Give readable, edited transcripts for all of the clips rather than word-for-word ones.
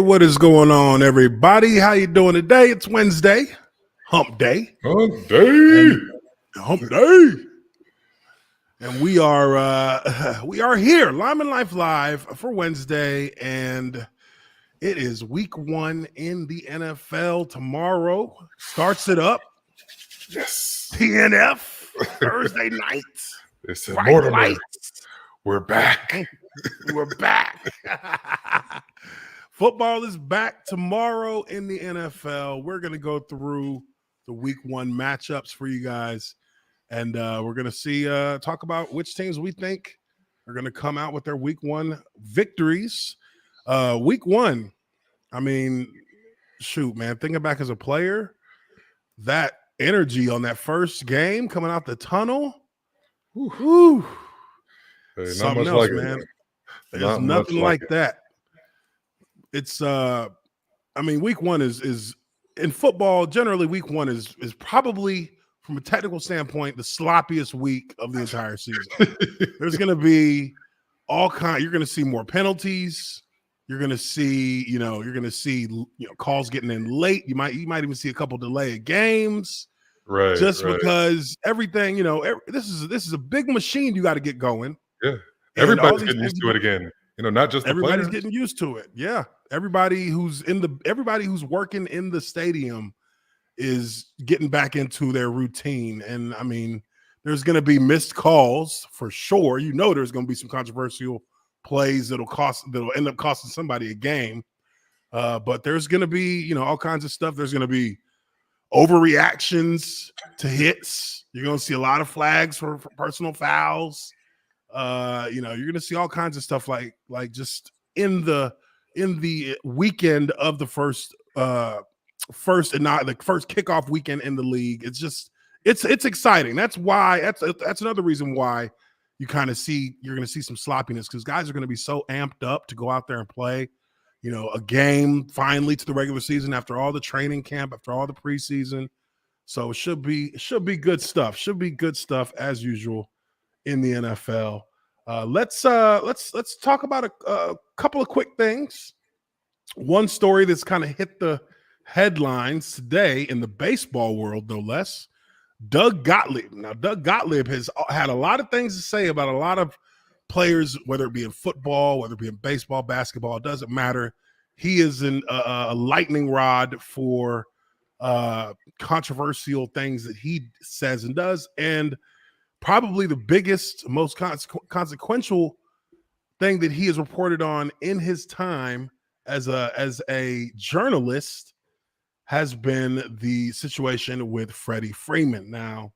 what is going on, everybody? How you doing today? It's Wednesday, hump day. Hump day. Hump day. And we are here, Lineman Life Live for Wednesday, and it is week 1 in the NFL. Tomorrow starts it up. Yes. TNF, Thursday night. It's Bright lights. We're back. We're back. Football is back tomorrow in the NFL. We're going to go through the week 1 matchups for you guys. And we're going to talk about which teams we think are going to come out with their week 1 victories. Week 1, I mean, shoot, man, thinking back as a player, that energy on that first game coming out the tunnel, whew, something else, like man. There's nothing like that. It's I mean, week 1 is in football, generally week 1 is probably, from a technical standpoint, the sloppiest week of the entire season. There's going to be you're going to see more penalties. You're going to see, calls getting in late. You might even see a couple delay of games. Right. Because everything, this is a big machine you got to get going. Yeah. Everybody's getting used to it again. Not just everybody's getting used to it. Yeah. Everybody who's working in the stadium is getting back into their routine. And I mean, there's going to be missed calls for sure. There's going to be some controversial plays that'll end up costing somebody a game. But there's going to be, all kinds of stuff. There's going to be overreactions to hits. You're going to see a lot of flags for personal fouls. You're going to see all kinds of stuff like just in the weekend of the first kickoff weekend in the league. It's exciting. That's another reason why you're going to see some sloppiness, because guys are going to be so amped up to go out there and play, a game finally to the regular season after all the training camp, after all the preseason. So it should be good stuff. Should be good stuff as usual in the NFL. Let's talk about a couple of quick things. One story that's kind of hit the headlines today in the baseball world, no less. Doug Gottlieb. Now, Doug Gottlieb has had a lot of things to say about a lot of players, whether it be in football, whether it be in baseball, basketball, it doesn't matter. He is a lightning rod for controversial things that he says and does, and probably the biggest, most consequential thing that he has reported on in his time as a journalist has been the situation with Freddie Freeman. Now,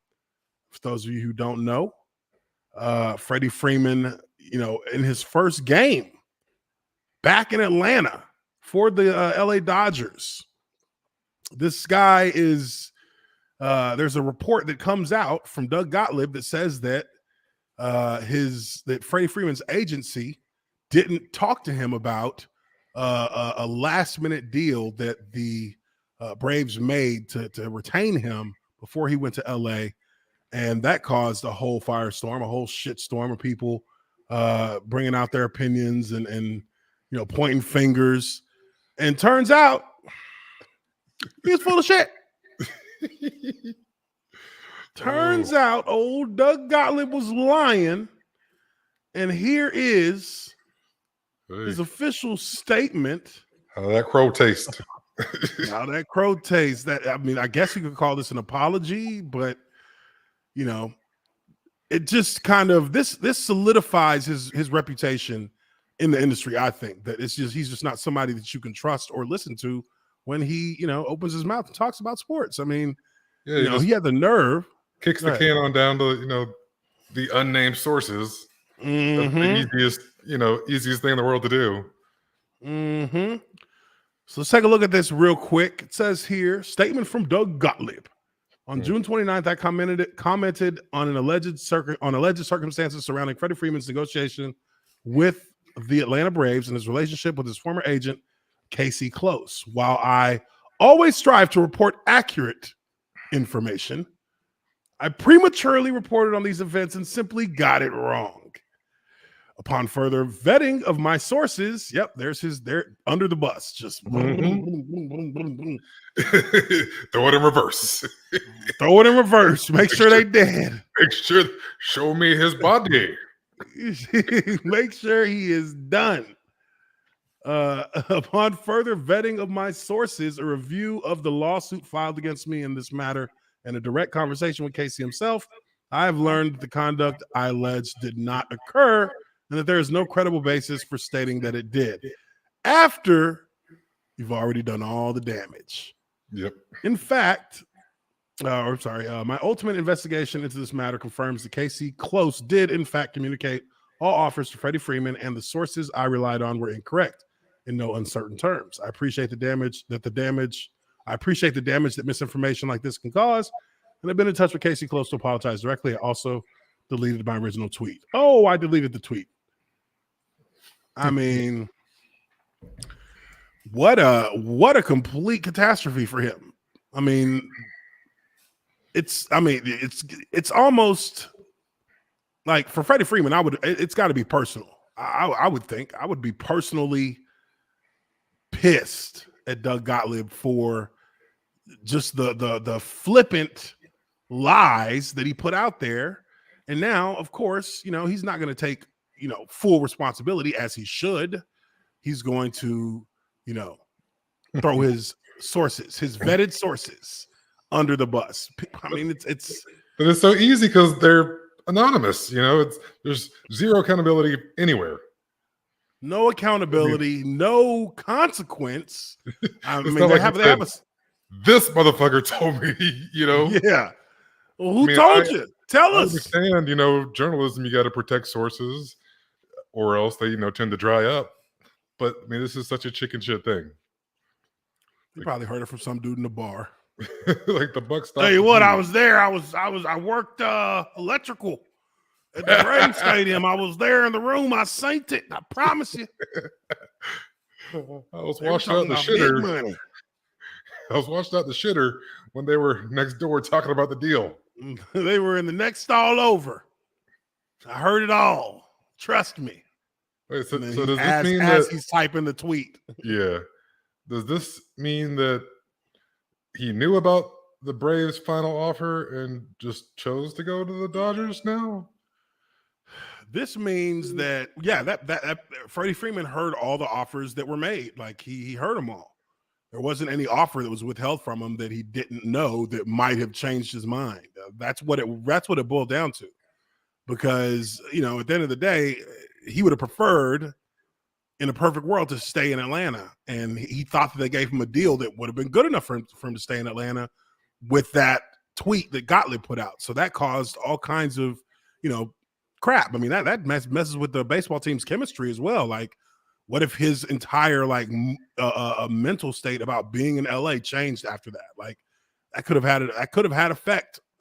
for those of you who don't know, Freddie Freeman, in his first game back in Atlanta for the LA Dodgers, this guy is there's a report that comes out from Doug Gottlieb that says that that Freddie Freeman's agency didn't talk to him about a last-minute deal that the Braves made to retain him before he went to LA, and that caused a whole firestorm, a whole shitstorm of people bringing out their opinions and pointing fingers. And turns out he was full of shit. Turns out old Doug Gottlieb was lying, and here is his official statement. How that crow taste. How that crow tastes. That, I mean, I guess you could call this an apology, but it just kind of this solidifies his reputation in the industry. I think that he's just not somebody that you can trust or listen to when he opens his mouth and talks about sports. I mean, he had the nerve. Kicks the can on down to the unnamed sources. Mm-hmm. That's the easiest thing in the world to do. Mm-hmm. So let's take a look at this real quick. It says here, statement from Doug Gottlieb. On June 29th, I commented on alleged circumstances surrounding Freddie Freeman's negotiation with the Atlanta Braves and his relationship with his former agent, Casey Close. While I always strive to report accurate information, I prematurely reported on these events and simply got it wrong. Upon further vetting of my sources, yep, they're under the bus. Just Throw it in reverse. throw it in reverse. Make sure they dead. Make sure, show me his body. Make sure he is done. Upon further vetting of my sources, a review of the lawsuit filed against me in this matter, and a direct conversation with Casey himself, I have learned the conduct I alleged did not occur, and that there is no credible basis for stating that it did. After you've already done all the damage. Yep. In fact, my ultimate investigation into this matter confirms that Casey Close did, in fact, communicate all offers to Freddie Freeman, and the sources I relied on were incorrect in no uncertain terms. I appreciate the damage that misinformation like this can cause, and I've been in touch with Casey Close to apologize directly. I also deleted my original tweet. Oh, I deleted the tweet. I mean, what a complete catastrophe for him. I mean, it's almost like for Freddie Freeman, it's got to be personal. I would think I would be personally pissed at Doug Gottlieb for just the flippant lies that he put out there. And now, of course, he's not going to take, full responsibility, as he should. He's going to, throw his sources, his vetted sources, under the bus. I mean, it's but it's so easy because they're anonymous. There's zero accountability anywhere. No accountability, no consequence. I mean, this motherfucker told me, Yeah. Well, who told you? Tell us. I understand, journalism, you got to protect sources or else they, tend to dry up. But I mean, this is such a chicken shit thing. You probably heard it from some dude in the bar. Like the buck stopped. Tell you what, I was there. I worked electrical at the Braves Stadium. I was there in the room. I synced it. I promise you. I was washed out the shitter. I was washed out the shitter when they were next door talking about the deal. They were in the next stall over. I heard it all. Trust me. Wait, so does this mean as that he's typing the tweet? Yeah. Does this mean that he knew about the Braves' final offer and just chose to go to the Dodgers now? This means that that Freddie Freeman heard all the offers that were made. Like he heard them all. There wasn't any offer that was withheld from him that he didn't know that might have changed his mind. That's what it boiled down to. Because, at the end of the day, he would have preferred in a perfect world to stay in Atlanta. And he thought that they gave him a deal that would have been good enough for him to stay in Atlanta with that tweet that Gottlieb put out. So that caused all kinds of, crap. I mean, that messes with the baseball team's chemistry as well. Like, what if his entire mental state about being in LA changed after that? Like, that could have had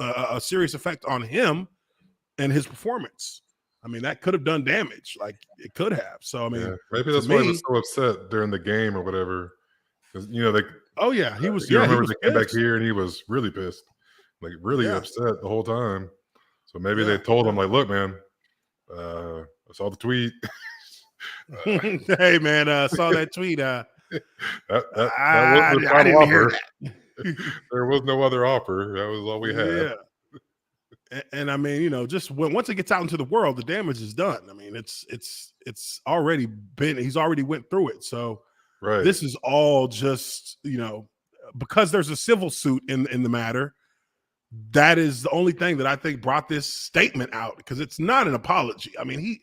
a serious effect on him and his performance. I mean, that could have done damage. Like, it could have. So I mean, maybe that's why he was so upset during the game or whatever. Because he was. He remember was they came back here and he was really pissed, like really upset the whole time. So maybe they told him, like, look, man, I saw the tweet. Hey man, saw that tweet. That was the final offer. There was no other offer. That was all we had. Yeah. And I mean, just once it gets out into the world, the damage is done. I mean, it's already been. He's already went through it. So this is all just because there's a civil suit in the matter. That is the only thing that I think brought this statement out, because it's not an apology. I mean,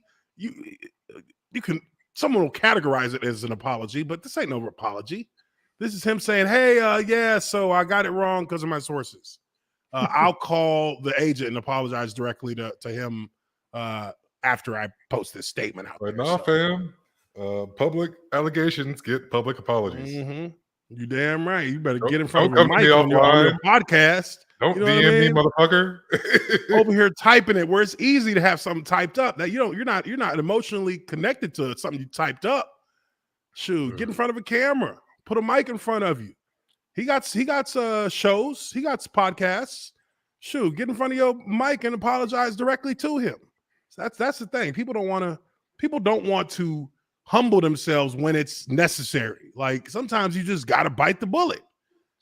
someone will categorize it as an apology, but this ain't no apology. This is him saying, hey, so I got it wrong because of my sources. I'll call the agent and apologize directly to him after I post this statement out there. Fam. Public allegations get public apologies. Mm-hmm. You damn right. You better get in front of a mic on your podcast. Don't DM me, motherfucker. Over here typing it where it's easy to have something typed up that you're not emotionally connected to something you typed up. Shoot, get in front of a camera. Put a mic in front of you. He got shows. He got podcasts. Shoot, get in front of your mic and apologize directly to him. So that's the thing. People don't want people don't want to humble themselves when it's necessary. Like sometimes you just got to bite the bullet.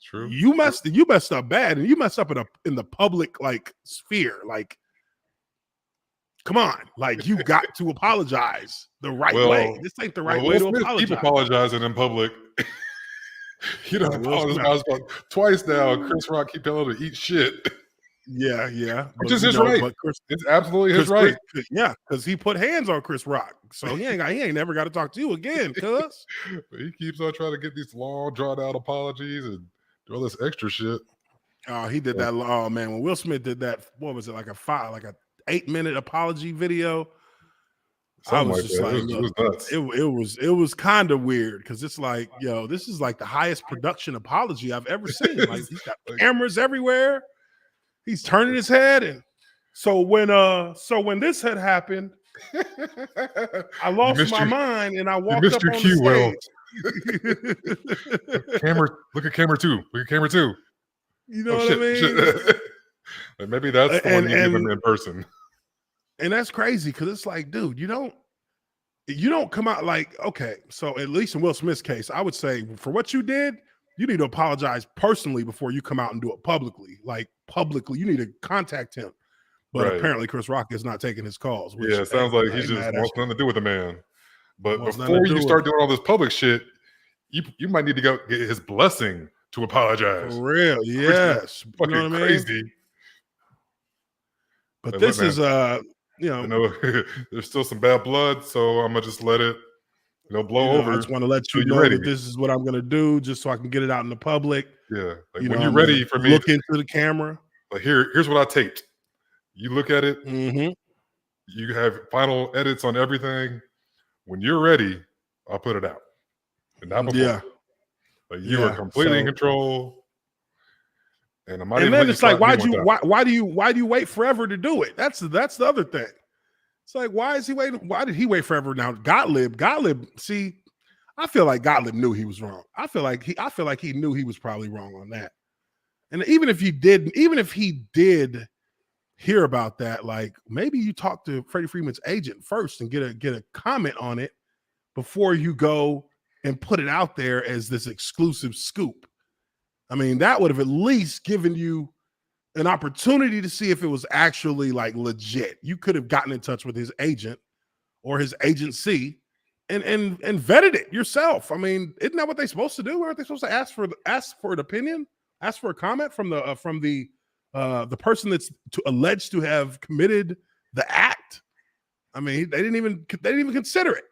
True. You messed up bad, and you messed up in the public like sphere. Like, come on, like you got to apologize the right way. This ain't the right way to apologize. Keep apologizing in public. He done apologized twice now. Chris Rock keep telling him to eat shit. Yeah. Which is his right. It's absolutely his right. Yeah, because he put hands on Chris Rock. So he ain't never got to talk to you again, cuz. He keeps on trying to get these long, drawn out apologies and do all this extra shit. Oh, he did that. Oh man, when Will Smith did that, what was it, like a 8-minute apology video? I was just like, it was kind of weird because it's like, yo, this is like the highest production apology I've ever seen. Like he's got cameras everywhere. He's turning his head, and so when this had happened, I lost my mind and I walked up on the stage. Look at camera two. You know what I mean? Like maybe that's the one you give him in person. And that's crazy because it's like, dude, you don't come out like, okay, so at least in Will Smith's case, I would say for what you did, you need to apologize personally before you come out and do it publicly. Like publicly, you need to contact him. But apparently Chris Rock is not taking his calls. Which, it sounds like he just wants nothing to do with the man. But before you start doing all this public shit, you might need to go get his blessing to apologize. For real, yes. Fucking you know what crazy. I mean? But this is there's still some bad blood, so I'm gonna just let it blow over. I just want to let you know that this is what I'm gonna do, just so I can get it out in the public. Yeah, like when you're ready for me, look into the camera. Like here's what I taped. You look at it. Mm-hmm. You have final edits on everything. When you're ready, I'll put it out. And not before. Yeah. Like you are completely in control. And then it's like, why do you wait forever to do it? That's the other thing. It's like, why is he waiting? Why did he wait forever? Now Gottlieb, see, I feel like Gottlieb knew he was wrong. I feel like he knew he was probably wrong on that. And even if he did hear about that, like maybe you talk to Freddie Freeman's agent first and get a comment on it before you go and put it out there as this exclusive scoop. I mean, that would have at least given you an opportunity to see if it was actually like legit. You could have gotten in touch with his agent or his agency and vetted it yourself. I mean, isn't that what they're supposed to do? Aren't they supposed to ask for an opinion, ask for a comment from the person that's alleged to have committed the act? I mean, they didn't even consider it.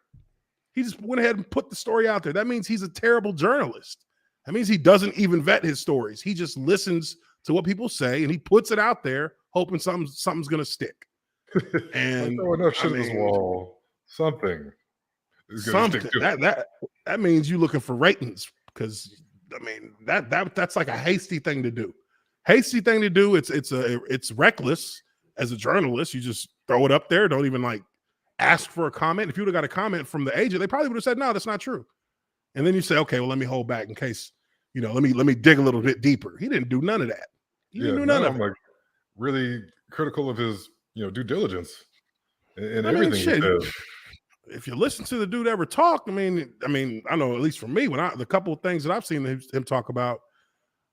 He just went ahead and put the story out there. That means he's a terrible journalist. That means he doesn't even vet his stories. He just listens to what people say and he puts it out there, hoping something's gonna stick. And throw enough shit in this wall. Something. That means you're looking for ratings, because I mean that's like a hasty thing to do. It's reckless as a journalist. You just throw it up there. Don't even like ask for a comment. If you would have got a comment from the agent, they probably would have said, no, that's not true. And then you say, okay, well, let me hold back in case, let me dig a little bit deeper. He didn't do none of that. He didn't do none of it. Like really critical of his, due diligence and everything he says. If you listen to the dude ever talk, I mean, I know at least for me, the couple of things that I've seen him talk about,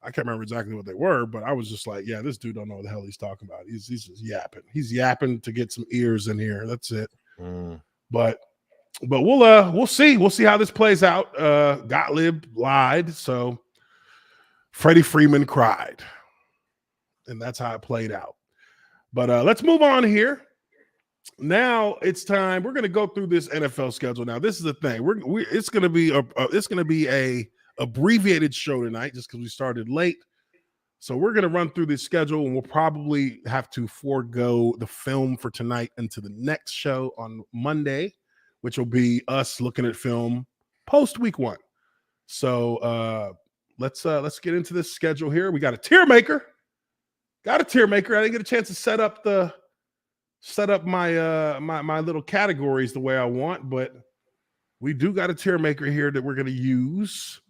I can't remember exactly what they were, but I was just like, yeah, this dude don't know what the hell he's talking about. He's just yapping. He's yapping to get some ears in here. That's it. But we'll see. We'll see how this plays out. Gottlieb lied, so Freddie Freeman cried, and that's how it played out. But let's move on here. Now it's time. We're going to go through this NFL schedule. Now this is the thing. It's going to be a abbreviated show tonight, just because we started late. So we're going to run through this schedule, and we'll probably have to forego the film for tonight into the next show on Monday, which will be us looking at film post week 1. So let's get into this schedule here. We got a tier maker. I didn't get a chance to set up my my little categories the way I want, but we do got a tier maker here that we're going to use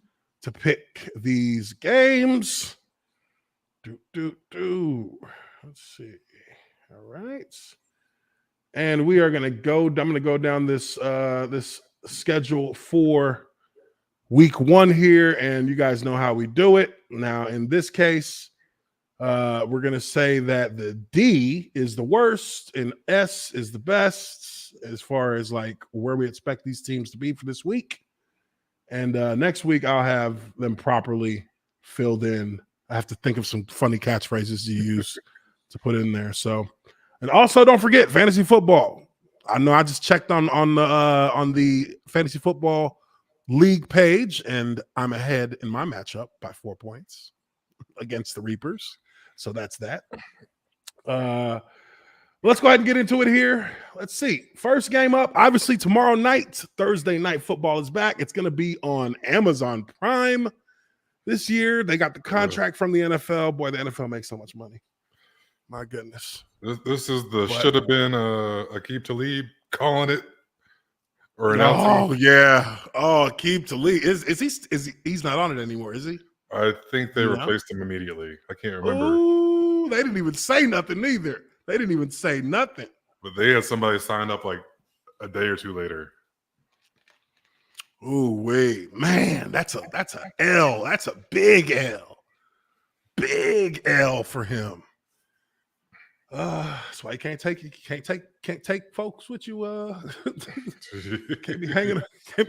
to pick these games. Let's see. All right. And we are I'm gonna go down this this schedule for week 1 here, and you guys know how we do it. Now, in this case, we're gonna say that the D is the worst and S is the best as far as like where we expect these teams to be for this week. And next week I'll have them properly filled in. I have to think of some funny catchphrases to use to put in there. So, and also don't forget fantasy football. I know I just checked on the fantasy football league page, and I'm ahead in my matchup by 4 points against the Reapers. So that's that. Let's go ahead and get into it here. Let's see. First game up, obviously tomorrow night, Thursday night football is back. It's going to be on Amazon Prime this year. They got the contract from the NFL. Boy, the NFL makes so much money. My goodness. This is should have been Aqib Talib calling it or announcing. Oh yeah. Oh, Aqib Talib. He's not on it anymore, is he? I think they replaced him immediately. I can't remember. Ooh, they didn't even say nothing either. They didn't even say nothing. But they had somebody sign up like a day or two later. Ooh, wait, man, that's a L. That's a big L. Big L for him. That's why you can't take folks with you. Can't be hanging. I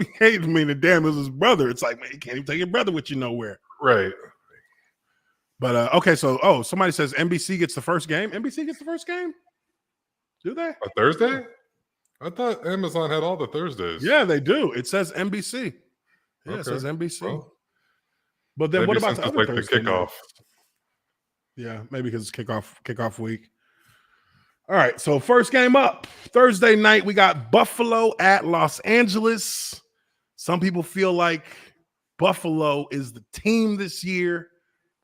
mean, damn, it was his brother. It's like, man, you can't even take your brother with you nowhere. Right. But okay, so somebody says NBC gets the first game. NBC gets the first game. Do they? A Thursday? I thought Amazon had all the Thursdays. Yeah, they do. It says NBC. Yeah, okay. It says NBC. Well, but then what about the other Thursday the kickoff? Night? Yeah, maybe because it's kickoff week. All right, so first game up Thursday night, we got Buffalo at Los Angeles. Some people feel like Buffalo is the team this year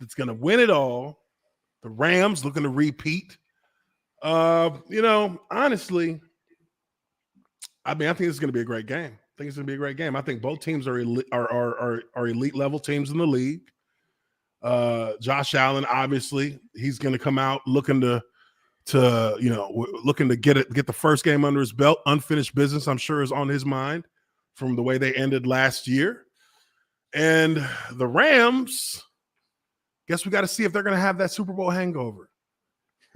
that's going to win it all. The Rams looking to repeat. Honestly, I think it's going to be a great game. I think both teams are elite level teams in the league. Josh Allen, obviously, he's going to come out looking to get the first game under his belt. Unfinished business, I'm sure, is on his mind from the way they ended last year. And the Rams, guess we got to see if they're going to have that Super Bowl hangover,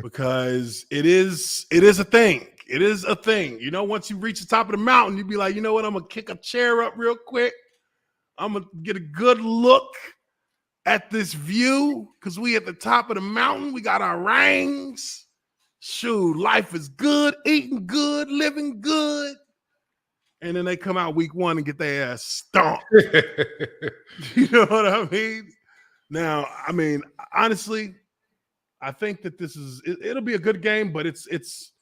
because it is a thing. It is a thing. Once you reach the top of the mountain, you'd be like, you know what? I'm going to kick a chair up real quick. I'm going to get a good look at this view, because we at the top of the mountain. We got our rings. Shoot, life is good, eating good, living good. And then they come out week 1 and get their ass stomped. You know what I mean? Now, honestly, I think that it'll be a good game, but it's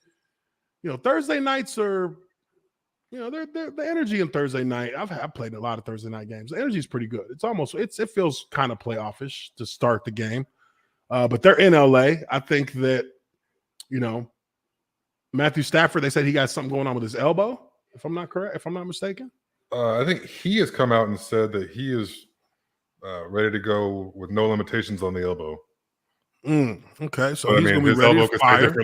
Thursday nights are, the energy in Thursday night. I've played a lot of Thursday night games. The energy is pretty good. It feels kind of playoff-ish to start the game. But they're in LA. I think that, Matthew Stafford, they said he got something going on with his elbow, if I'm not mistaken. I think he has come out and said that he is ready to go with no limitations on the elbow. Okay, so he's going to be ready to fire.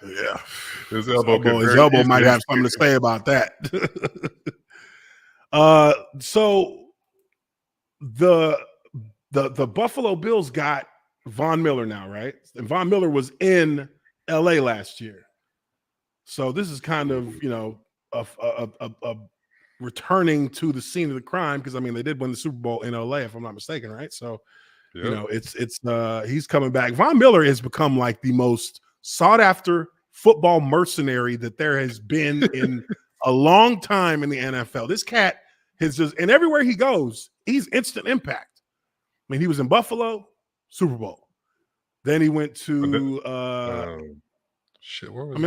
Yeah, his elbow might have something to say about that. So the Buffalo Bills got Von Miller now, right? And Von Miller was in LA last year. So this is kind of, a returning to the scene of the crime, because they did win the Super Bowl in LA, if I'm not mistaken, right? So, he's coming back. Von Miller has become like the most sought after football mercenary that there has been in a long time in the NFL. This cat has and everywhere he goes, he's instant impact. He was in Buffalo, Super Bowl. Then he went to I'm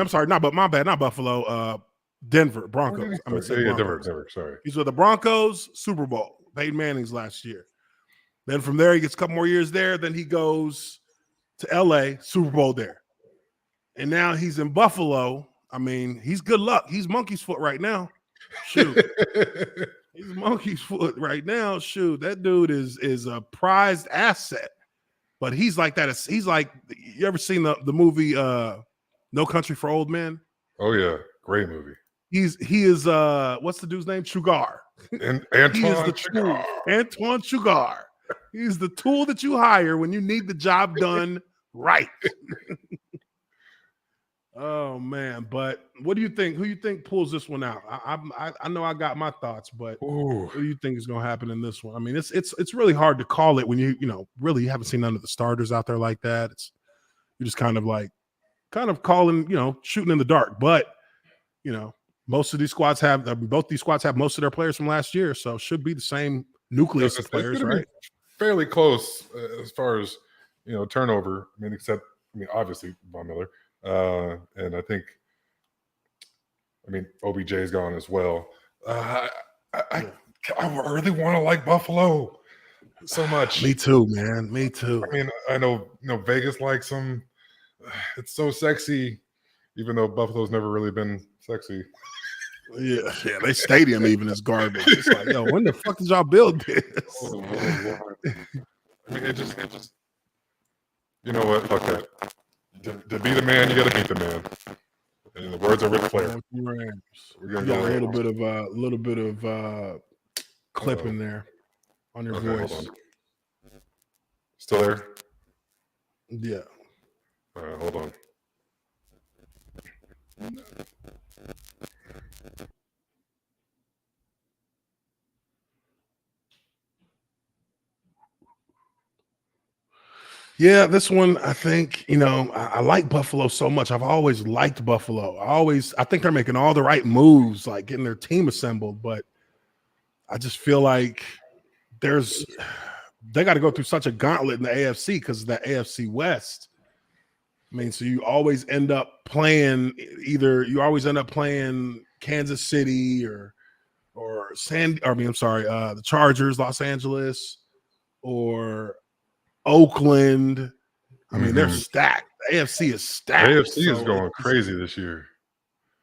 sorry, not Buffalo, Denver Broncos. Denver, sorry. He's with the Broncos, Super Bowl. Peyton Manning's last year. Then from there, he gets a couple more years there. Then he goes to LA, Super Bowl there. And now he's in Buffalo. He's good luck. He's monkey's foot right now. Shoot. He's monkey's foot right now. Shoot, that dude is a prized asset. But he's like that. He's like, you ever seen the movie No Country for Old Men. Oh yeah, great movie. He is what's the dude's name? Sugar. And He is the tool. Antoine. Antoine Sugar. He's the tool that you hire when you need the job done right. Oh man, but what do you think? Who you think pulls this one out? I know I got my thoughts, but Ooh. what do you think is going to happen in this one? I mean, it's really hard to call it when you really haven't seen none of the starters out there like that. You're just kind of calling, shooting in the dark. But most of these squads both these squads have most of their players from last year, so it should be the same nucleus of players, right? Fairly close as far as turnover. Obviously Von Miller. And I think, OBJ is gone as well. I really want to like Buffalo so much. Me too, man. Me too. I know Vegas likes them. It's so sexy, even though Buffalo's never really been sexy. Yeah. Their stadium even is garbage. It's like, yo, when the fuck did y'all build this? Oh, it just. You know what? Fuck that. To be the man, you got to beat the man. And the words are Ric Flair. We're gonna get a little bit of clip in there on your voice. Still there? Yeah. All right, hold on. Yeah, this one, I think, I like Buffalo so much. I've always liked Buffalo. I think they're making all the right moves, like getting their team assembled, but I just feel like they got to go through such a gauntlet in the AFC because of that AFC West. So you always end up playing Kansas City or the Chargers, Los Angeles, or Oakland. They're stacked. The AFC is stacked. The AFC is going crazy this year.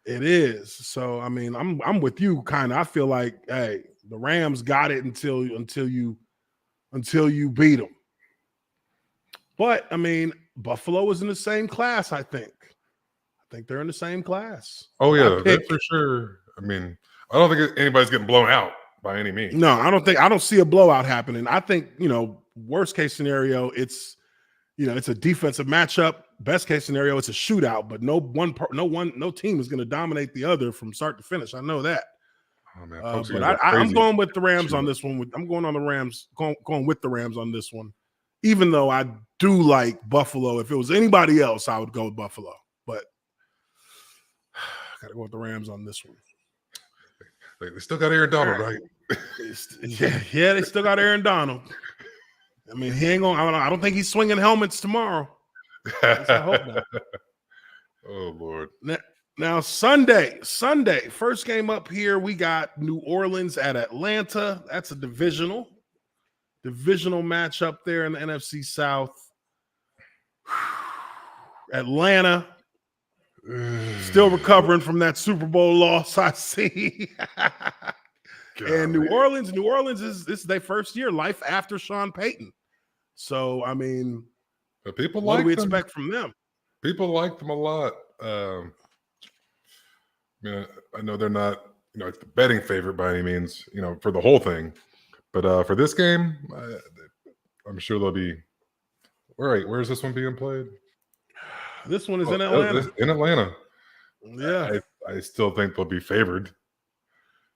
It is. So I'm with you kind of. I feel like, hey, the Rams got it until you beat them. But Buffalo is in the same class, I think. I think they're in the same class. Oh yeah, that's for sure. I don't think anybody's getting blown out by any means. No, I don't see a blowout happening. I think, worst case scenario, it's a defensive matchup. Best case scenario, it's a shootout, but no team is going to dominate the other from start to finish. I know that. Oh, man, but I'm going with the Rams on this one. I'm going on the Rams, going with the Rams on this one, even though I do like Buffalo. If it was anybody else, I would go with Buffalo, but I got to go with the Rams on this one. They still got Aaron Donald, right? Yeah, they still got Aaron Donald. He ain't going. I don't think he's swinging helmets tomorrow. I hope not. Oh Lord. Now Sunday, first game up here, we got New Orleans at Atlanta. That's a divisional matchup there in the NFC South. Atlanta still recovering from that Super Bowl loss, I see. And New Orleans is this is their first year, life after Sean Payton. So but people what do we expect from them? People like them a lot. I know they're not, the betting favorite by any means, for the whole thing. But for this game, I'm sure they'll be. Where is this one being played? This one is in Atlanta. In Atlanta. Yeah. I still think they'll be favored.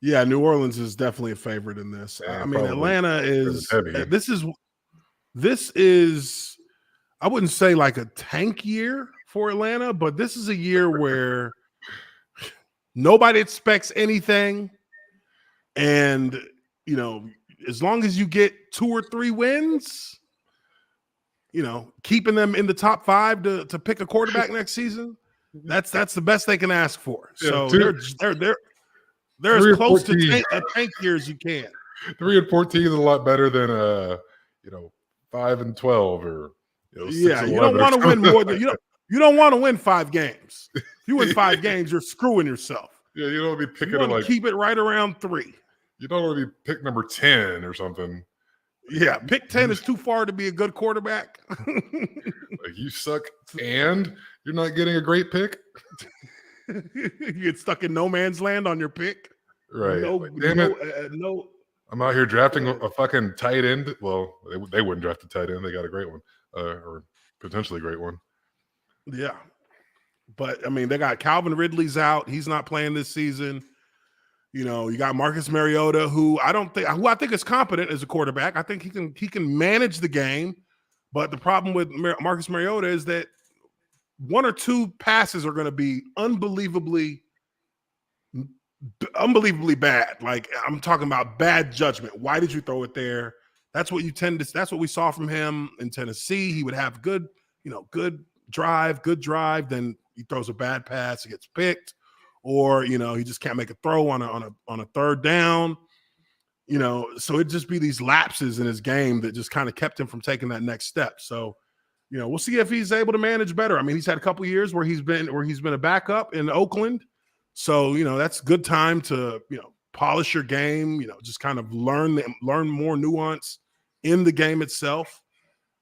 Yeah, New Orleans is definitely a favorite in this. Atlanta is. This is. I wouldn't say like a tank year for Atlanta, but this is a year where nobody expects anything, and as long as you get 2 or 3 wins, keeping them in the top 5 to pick a quarterback next season, that's the best they can ask for. So they're as close to a tank year as you can. 3-14 is a lot better than 5-12 or you don't want to win more than you don't want to win 5 games. If you win 5 games, you're screwing yourself. Yeah, you don't want to be picking keep it right around 3. You don't want to be pick number 10 or something. Yeah, pick 10 is too far to be a good quarterback. Like, you suck and you're not getting a great pick. You get stuck in no man's land on your pick. Right. No, Like, damn it. no. I'm out here drafting a fucking tight end. Well, they wouldn't draft a tight end. They got a great one, or potentially a great one. Yeah. But, I mean, they got Calvin Ridley's out. He's not playing this season. You know, you got Marcus Mariota, who I think is competent as a quarterback. I think he can manage the game. But the problem with Marcus Mariota is that one or two passes are going to be unbelievably bad. Like, I'm talking about bad judgment. Why did you throw it there? That's what we saw from him in Tennessee. He would have good drive. Then he throws a bad pass, it gets picked, or, you know, he just can't make a throw on a third down. You know, so it'd just be these lapses in his game that just kind of kept him from taking that next step. So, you know, we'll see if he's able to manage better. I mean, he's had a couple of years where he's been a backup in Oakland. So, you know, that's good time to, you know, polish your game, you know, just kind of learn more nuance in the game itself.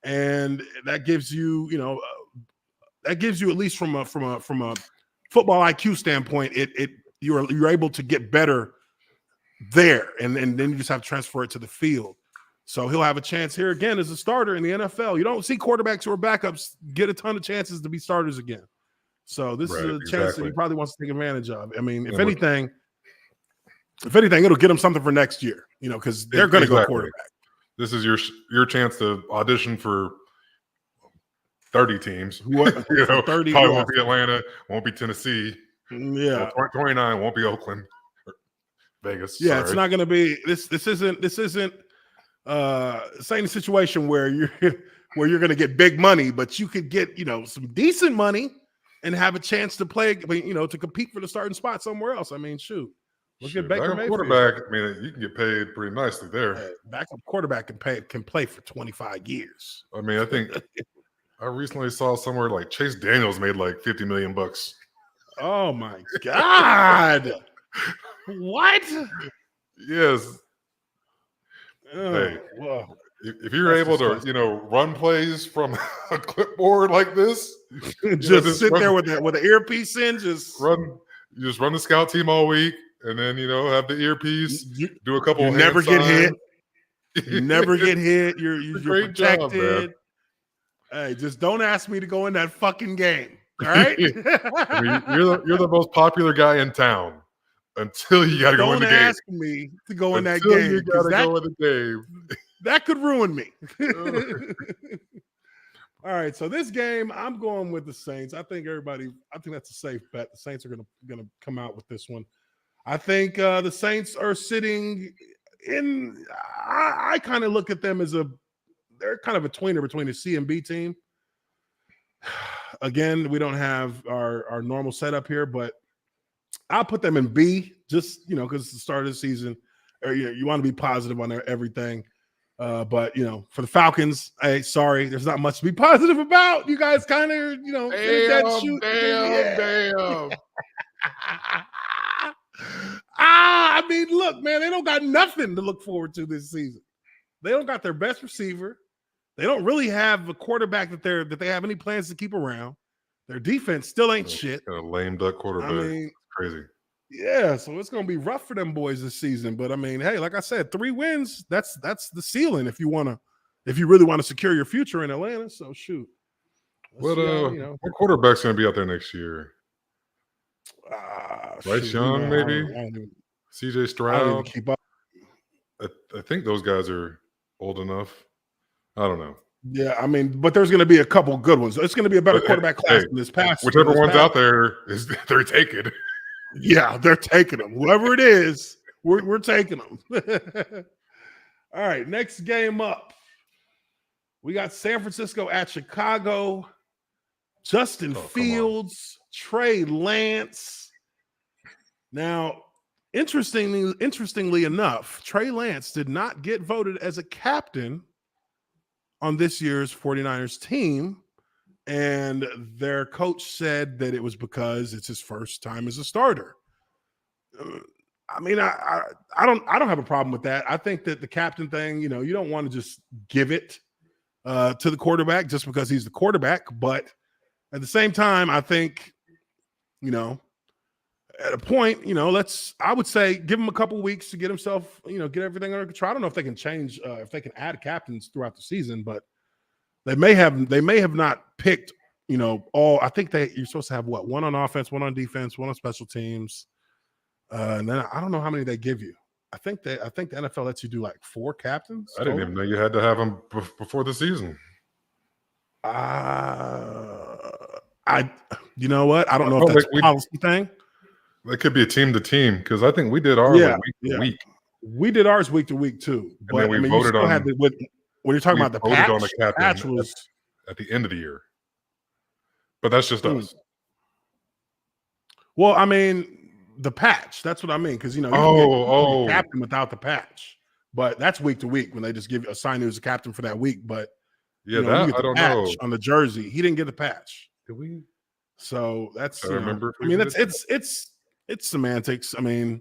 And that gives you, you know, at least from a football IQ standpoint, you're able to get better there. And then you just have to transfer it to the field. So he'll have a chance here again as a starter in the NFL. You don't see quarterbacks who are backups get a ton of chances to be starters again. So this is a chance that he probably wants to take advantage of. I mean, if anything, it'll get him something for next year, you know, because they're going to go quarterback. This is your chance to audition for 30 teams. You know, 30, probably won't be Atlanta, won't be Tennessee. Yeah, 29 won't be Oakland, or Vegas. Yeah, sorry. It's not going to be this. This isn't same situation where you're going to get big money, but you could get, you know, some decent money and have a chance to play, you know, to compete for the starting spot somewhere else. I mean, shoot. Look at Baker Mayfield. Quarterback, I mean, you can get paid pretty nicely there. Backup quarterback can play for 25 years. I mean, I think I recently saw somewhere like Chase Daniels made like $50 million. Oh my God! What? Yes. Hey, well, if you're able to, you know, run plays from a clipboard like this, just sit there with the earpiece in, just run the scout team all week. And then, you know, have the earpiece, do a couple. You never get hit. You never get hit. You're protected. Job, hey, just don't ask me to go in that fucking game. All right. I mean, you're the most popular guy in town until you got to go in the game. Don't ask me to go in that game. You got to go in the game. That could ruin me. All right, so this game, I'm going with the Saints. I think that's a safe bet. The Saints are gonna come out with this one. I think the Saints are sitting in. I kind of look at them as they're kind of a tweener between a C and B team. Again, we don't have our normal setup here, but I'll put them in B, just, you know, because it's the start of the season. Or, you know, you want to be positive on everything. But, you know, for the Falcons, hey, sorry, there's not much to be positive about. You guys kind of, you know, damn. I mean, look, man, they don't got nothing to look forward to this season. They don't got their best receiver. They don't really have a quarterback that they have any plans to keep around. Their defense still ain't shit. Kind of lame duck quarterback. I mean, crazy. Yeah, so it's going to be rough for them boys this season. But I mean, hey, like I said, 3 wins, that's the ceiling if you really want to secure your future in Atlanta. So shoot. What quarterback's going to be out there next year? Bryce Young, maybe. CJ Stroud. I don't even keep up. I think those guys are old enough. I don't know. Yeah, I mean, but there's going to be a couple good ones. It's going to be a better quarterback class than this past. Whichever one's out there they're taking. Yeah, they're taking them. Whoever it is, we're taking them. All right, next game up. We got San Francisco at Chicago. Justin Fields, Trey Lance. Now, interestingly enough, Trey Lance did not get voted as a captain on this year's 49ers team. And their coach said that it was because it's his first time as a starter. I mean, I don't have a problem with that. I think that the captain thing, you don't want to just give it to the quarterback just because he's the quarterback. But at the same time, I think, at a point, I would say give him a couple of weeks to get himself, get everything under control. I don't know if they can change, if they can add captains throughout the season, but they may have not picked, all. I think you're supposed to have one on offense, one on defense, one on special teams. And then I don't know how many they give you. I think the NFL lets you do like 4 captains. I didn't even know you had to have them before the season. You know what? I don't know if that's a policy thing. That could be a team to team because I think we did ours week to week. We did ours week to week too. And then we voted on. When you're talking about the patch, on the captain patch was at the end of the year. But that's just us. Well, I mean. The patch, that's what I mean, because you can get captain without the patch, but that's week to week when they just assign you as a captain for that week. But I don't know on the jersey, he didn't get the patch. Did we? So that's I remember. I mean, it's semantics. I mean,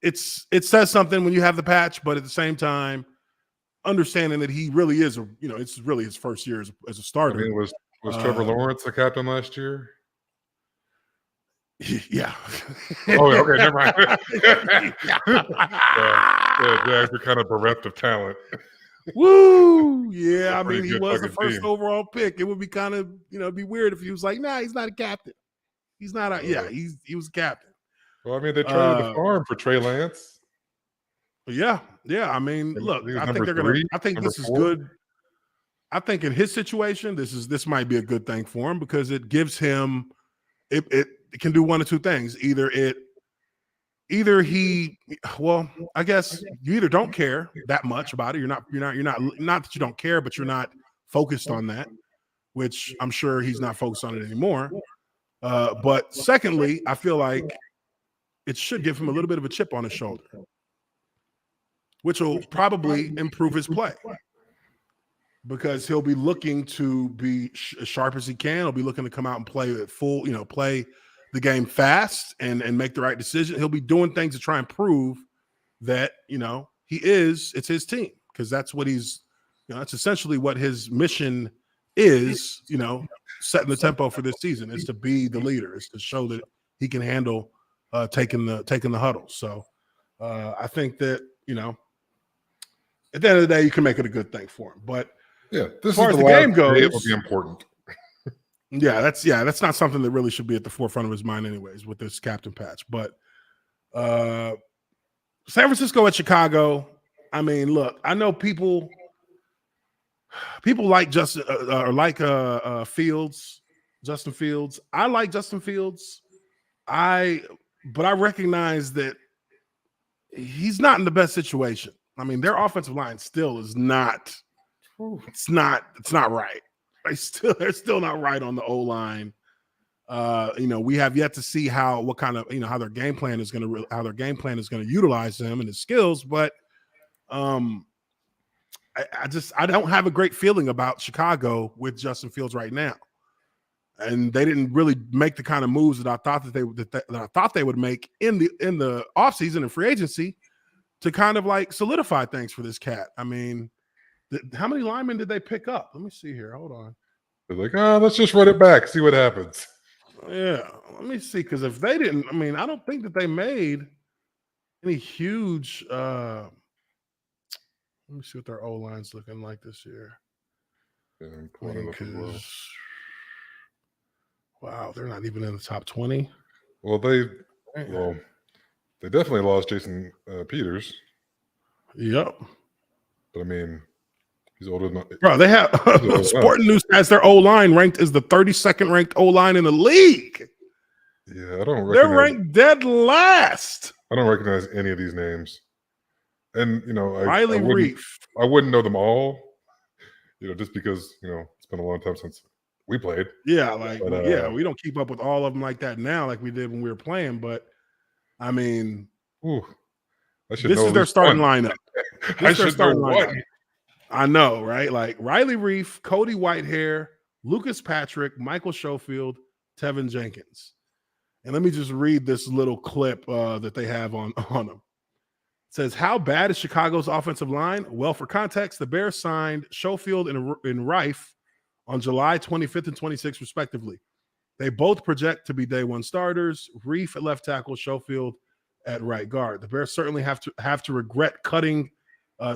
it says something when you have the patch, but at the same time, understanding that he really is it's really his first year as a starter. I mean, was Trevor Lawrence the captain last year? Yeah. Oh, okay, never mind. Jags are kind of bereft of talent. Woo! Yeah, I mean, he was the first overall pick. It would be kind of, it'd be weird if he was like, nah, he's not a captain. He's not a, he was a captain. Well, I mean, they traded the farm for Trey Lance. Yeah. I mean, look, I think they're going to, I think this is good. I think in his situation, this might be a good thing for him because it gives him, it can do one of two things. I guess you either don't care that much about it. You're not that you don't care, but you're not focused on that, which I'm sure he's not focused on it anymore. But secondly, I feel like it should give him a little bit of a chip on his shoulder, which will probably improve his play. Because he'll be looking to be as sharp as he can. He'll be looking to come out and play at full, play the game fast and make the right decision. He'll be doing things to try and prove that, it's his team. Because that's what he's, that's essentially what his mission is, setting the tempo for this season is to be the leader, is to show that he can handle taking the huddle. So I think that, at the end of the day, you can make it a good thing for him. But yeah, as far as the game goes, it will be important. That's not something that really should be at the forefront of his mind, anyways, with this captain patch. But San Francisco at Chicago. I mean, look, I know people like Justin Fields. I like Justin Fields. But I recognize that he's not in the best situation. I mean, their offensive line still is not. It's not right. They're still not right on the O-line. We have yet to see how their game plan is going to utilize him and his skills. But I don't have a great feeling about Chicago with Justin Fields right now. And they didn't really make the kind of moves that I thought they would make in the offseason and free agency to kind of like solidify things for this cat. I mean, how many linemen did they pick up? Let me see here. Hold on. They're like, let's just run it back, see what happens. Yeah, let me see. Because if they didn't, I mean, I don't think that they made any huge. Let me see what their O line's looking like this year. Wow, they're not even in the top 20. Well, they definitely lost Jason Peters. Yep. But I mean, he's older than bro. They have Sporting News has their O line ranked as the 32nd ranked O line in the league. Yeah, I don't. They're ranked dead last. I don't recognize any of these names, and Riley Reef. I wouldn't know them all, just because it's been a long time since we played. Yeah, we don't keep up with all of them like that now, like we did when we were playing. But I mean, this is their starting lineup. I should know one. I know, right? Like Riley Reef, Cody Whitehair, Lucas Patrick, Michael Schofield, Tevin Jenkins. And let me just read this little clip that they have on them. It says, how bad is Chicago's offensive line? Well, for context, the Bears signed Schofield and Reif on July 25th and 26th, respectively. They both project to be day one starters. Reif at left tackle, Schofield at right guard. The Bears certainly have to regret cutting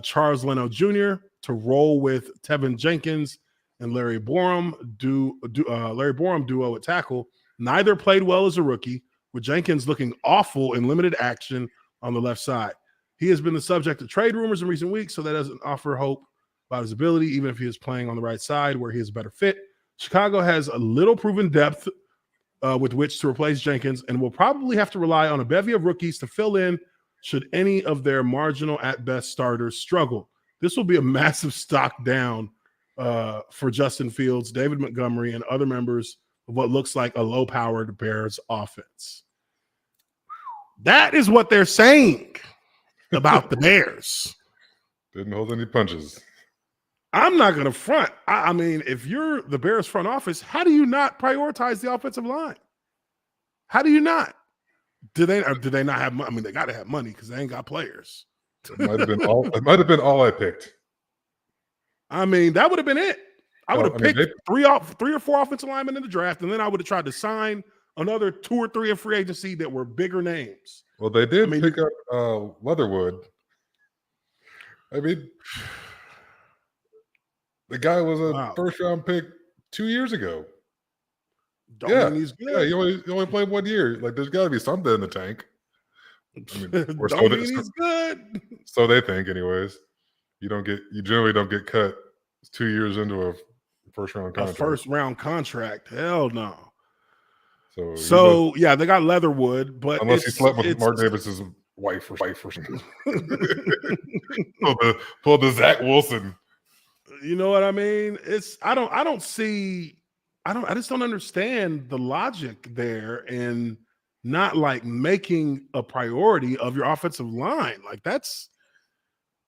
Charles Leno Jr. to roll with Tevin Jenkins and Larry Borum duo at tackle. Neither played well as a rookie, with Jenkins looking awful in limited action on the left side. He has been the subject of trade rumors in recent weeks, so that doesn't offer hope about his ability, even if he is playing on the right side where he is a better fit. Chicago has a little proven depth with which to replace Jenkins, and will probably have to rely on a bevy of rookies to fill in should any of their marginal at best starters struggle. This will be a massive stock down for Justin Fields, David Montgomery, and other members of what looks like a low-powered Bears offense. That is what they're saying about the Bears. Didn't hold any punches. I'm not going to front. I mean, if you're the Bears front office, how do you not prioritize the offensive line? How do you not? Do they not have money? I mean, they got to have money because they ain't got players. It might have been all I picked. I mean, that would have been it. I would have picked three or four offensive linemen in the draft, and then I would have tried to sign another 2 or 3 in free agency that were bigger names. Well, they did pick up Leatherwood. I mean, the guy was a first-round pick 2 years ago. Don't mean he's good. Yeah, he only played 1 year. Like, there's got to be something in the tank. I mean, don't mean he's good. So they think, anyways. You generally don't get cut 2 years into a first-round contract. A first-round contract? Hell no. So yeah, they got Leatherwood, but unless he slept with Mark Davis's wife or something. pull the Zach Wilson. You know what I mean? I just don't understand the logic there and not like making a priority of your offensive line. Like that's,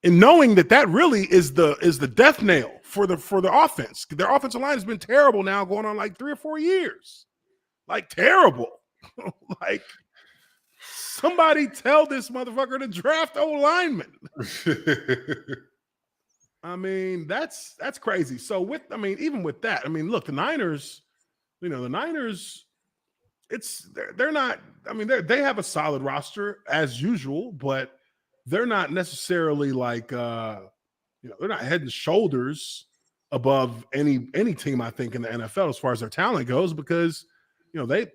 and knowing that really is the death nail for the offense. Their offensive line has been terrible now, going on like 3 or 4 years. Like terrible. Like somebody tell this motherfucker to draft O-lineman. I mean, that's crazy. So even with that, I mean, look, the Niners, they're not, I mean, they have a solid roster as usual, but they're not necessarily like, they're not head and shoulders above any team, I think, in the NFL as far as their talent goes, because they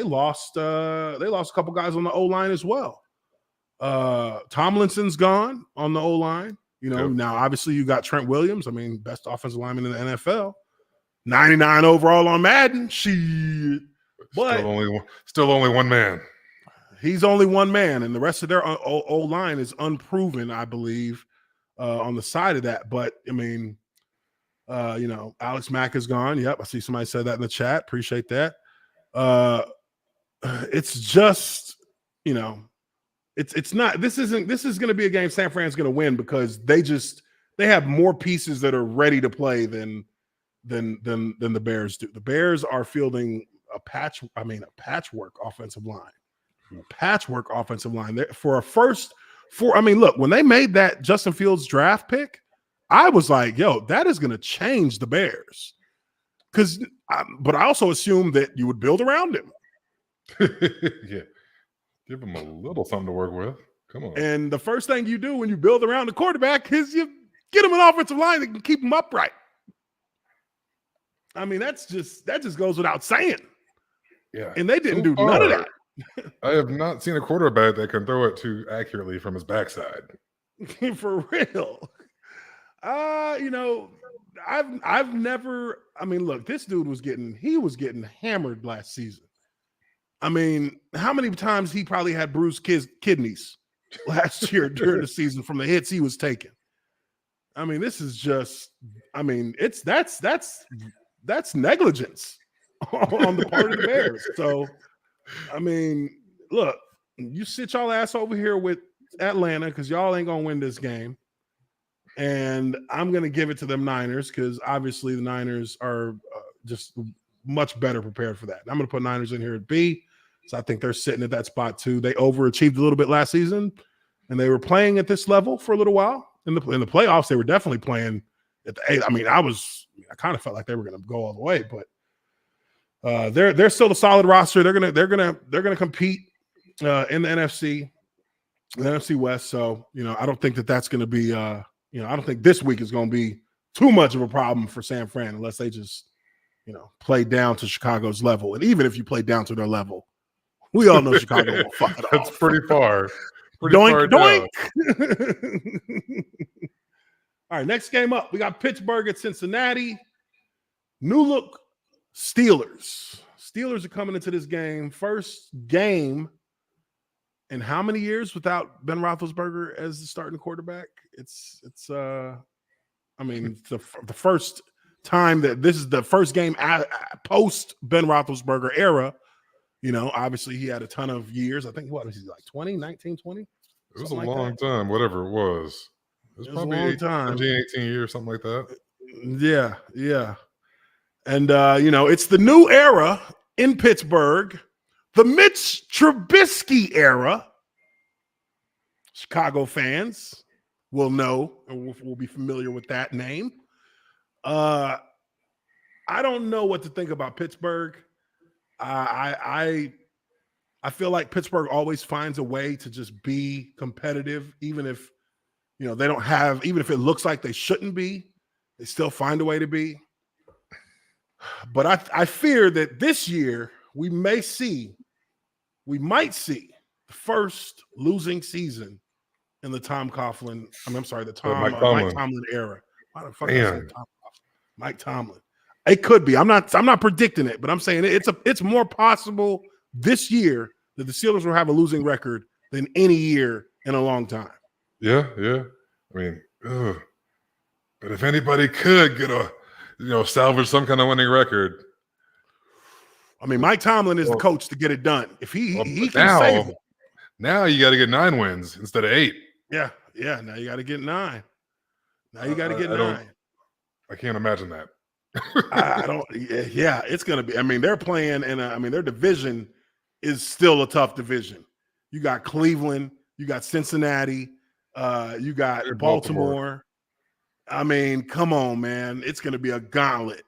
lost a couple guys on the O-line as well. Tomlinson's gone on the O-line. Now obviously you got Trent Williams. I mean, best offensive lineman in the NFL. 99 overall on Madden. But still only one man. He's only one man, and the rest of their O-line is unproven, I believe, on the side of that. But I mean, Alex Mack is gone. Yep, I see somebody said that in the chat. Appreciate that. It's just, it's not. This is going to be a game San Fran's going to win because they have more pieces that are ready to play than the Bears do. The Bears are fielding a patchwork offensive line. Look, when they made that Justin Fields draft pick, I was like, yo, that is going to change the Bears. But I also assumed that you would build around him. Yeah. Give him a little something to work with. Come on. And the first thing you do when you build around the quarterback is you get him an offensive line that can keep him upright. I mean, that just goes without saying. Yeah. And they didn't do none of that. I have not seen a quarterback that can throw it too accurately from his backside. For real. I've never, I mean, look, this dude was getting hammered last season. I mean, how many times he probably had bruised kidneys last year during the season from the hits he was taking. I mean, this is just, I mean, that's negligence on the part of the Bears. So, I mean, look, you sit y'all ass over here with Atlanta because y'all ain't going to win this game. And I'm going to give it to them Niners because obviously the Niners are just much better prepared for that. I'm going to put Niners in here at B. So I think they're sitting at that spot too. They overachieved a little bit last season, and they were playing at this level for a little while. In the playoffs, they were definitely playing at the 8. I mean, I kind of felt like they were going to go all the way, but they're still a solid roster. They're gonna compete in the NFC West. So I don't think that's going to be I don't think this week is going to be too much of a problem for San Fran unless they just play down to Chicago's level. And even if you play down to their level, we all know Chicago will fuck it off. That's pretty far. Doink, doink. All right, next game up. We got Pittsburgh at Cincinnati. New look Steelers. Steelers are coming into this game. First game in how many years without Ben Roethlisberger as the starting quarterback? It's the first time that this is the first game post Ben Roethlisberger era. Obviously he had a ton of years. I think what was he like 19, 20? It was a long time, whatever it was. It was probably a long time. 18 years, something like that. Yeah. And it's the new era in Pittsburgh, the Mitch Trubisky era. Chicago fans will know and will be familiar with that name. I don't know what to think about Pittsburgh. I feel like Pittsburgh always finds a way to just be competitive, even if they don't have, even if it looks like they shouldn't be, they still find a way to be. But I fear that this year we might see the first losing season in the Mike Tomlin era. Why the fuck did I say Mike Tomlin? It could be. I'm not predicting it, but I'm saying it's more possible this year that the Steelers will have a losing record than any year in a long time. Yeah. I mean, but if anybody could get salvage some kind of winning record. I mean, Mike Tomlin is the coach to get it done. If he can save it. Now you got to get 9 wins instead of 8. Yeah. Now you got to get 9. Now you got to get 9. I can't imagine that. I don't. Yeah, it's gonna be. I mean, they're playing, and their division is still a tough division. You got Cleveland, you got Cincinnati, you got Baltimore. I mean, come on, man, it's gonna be a gauntlet.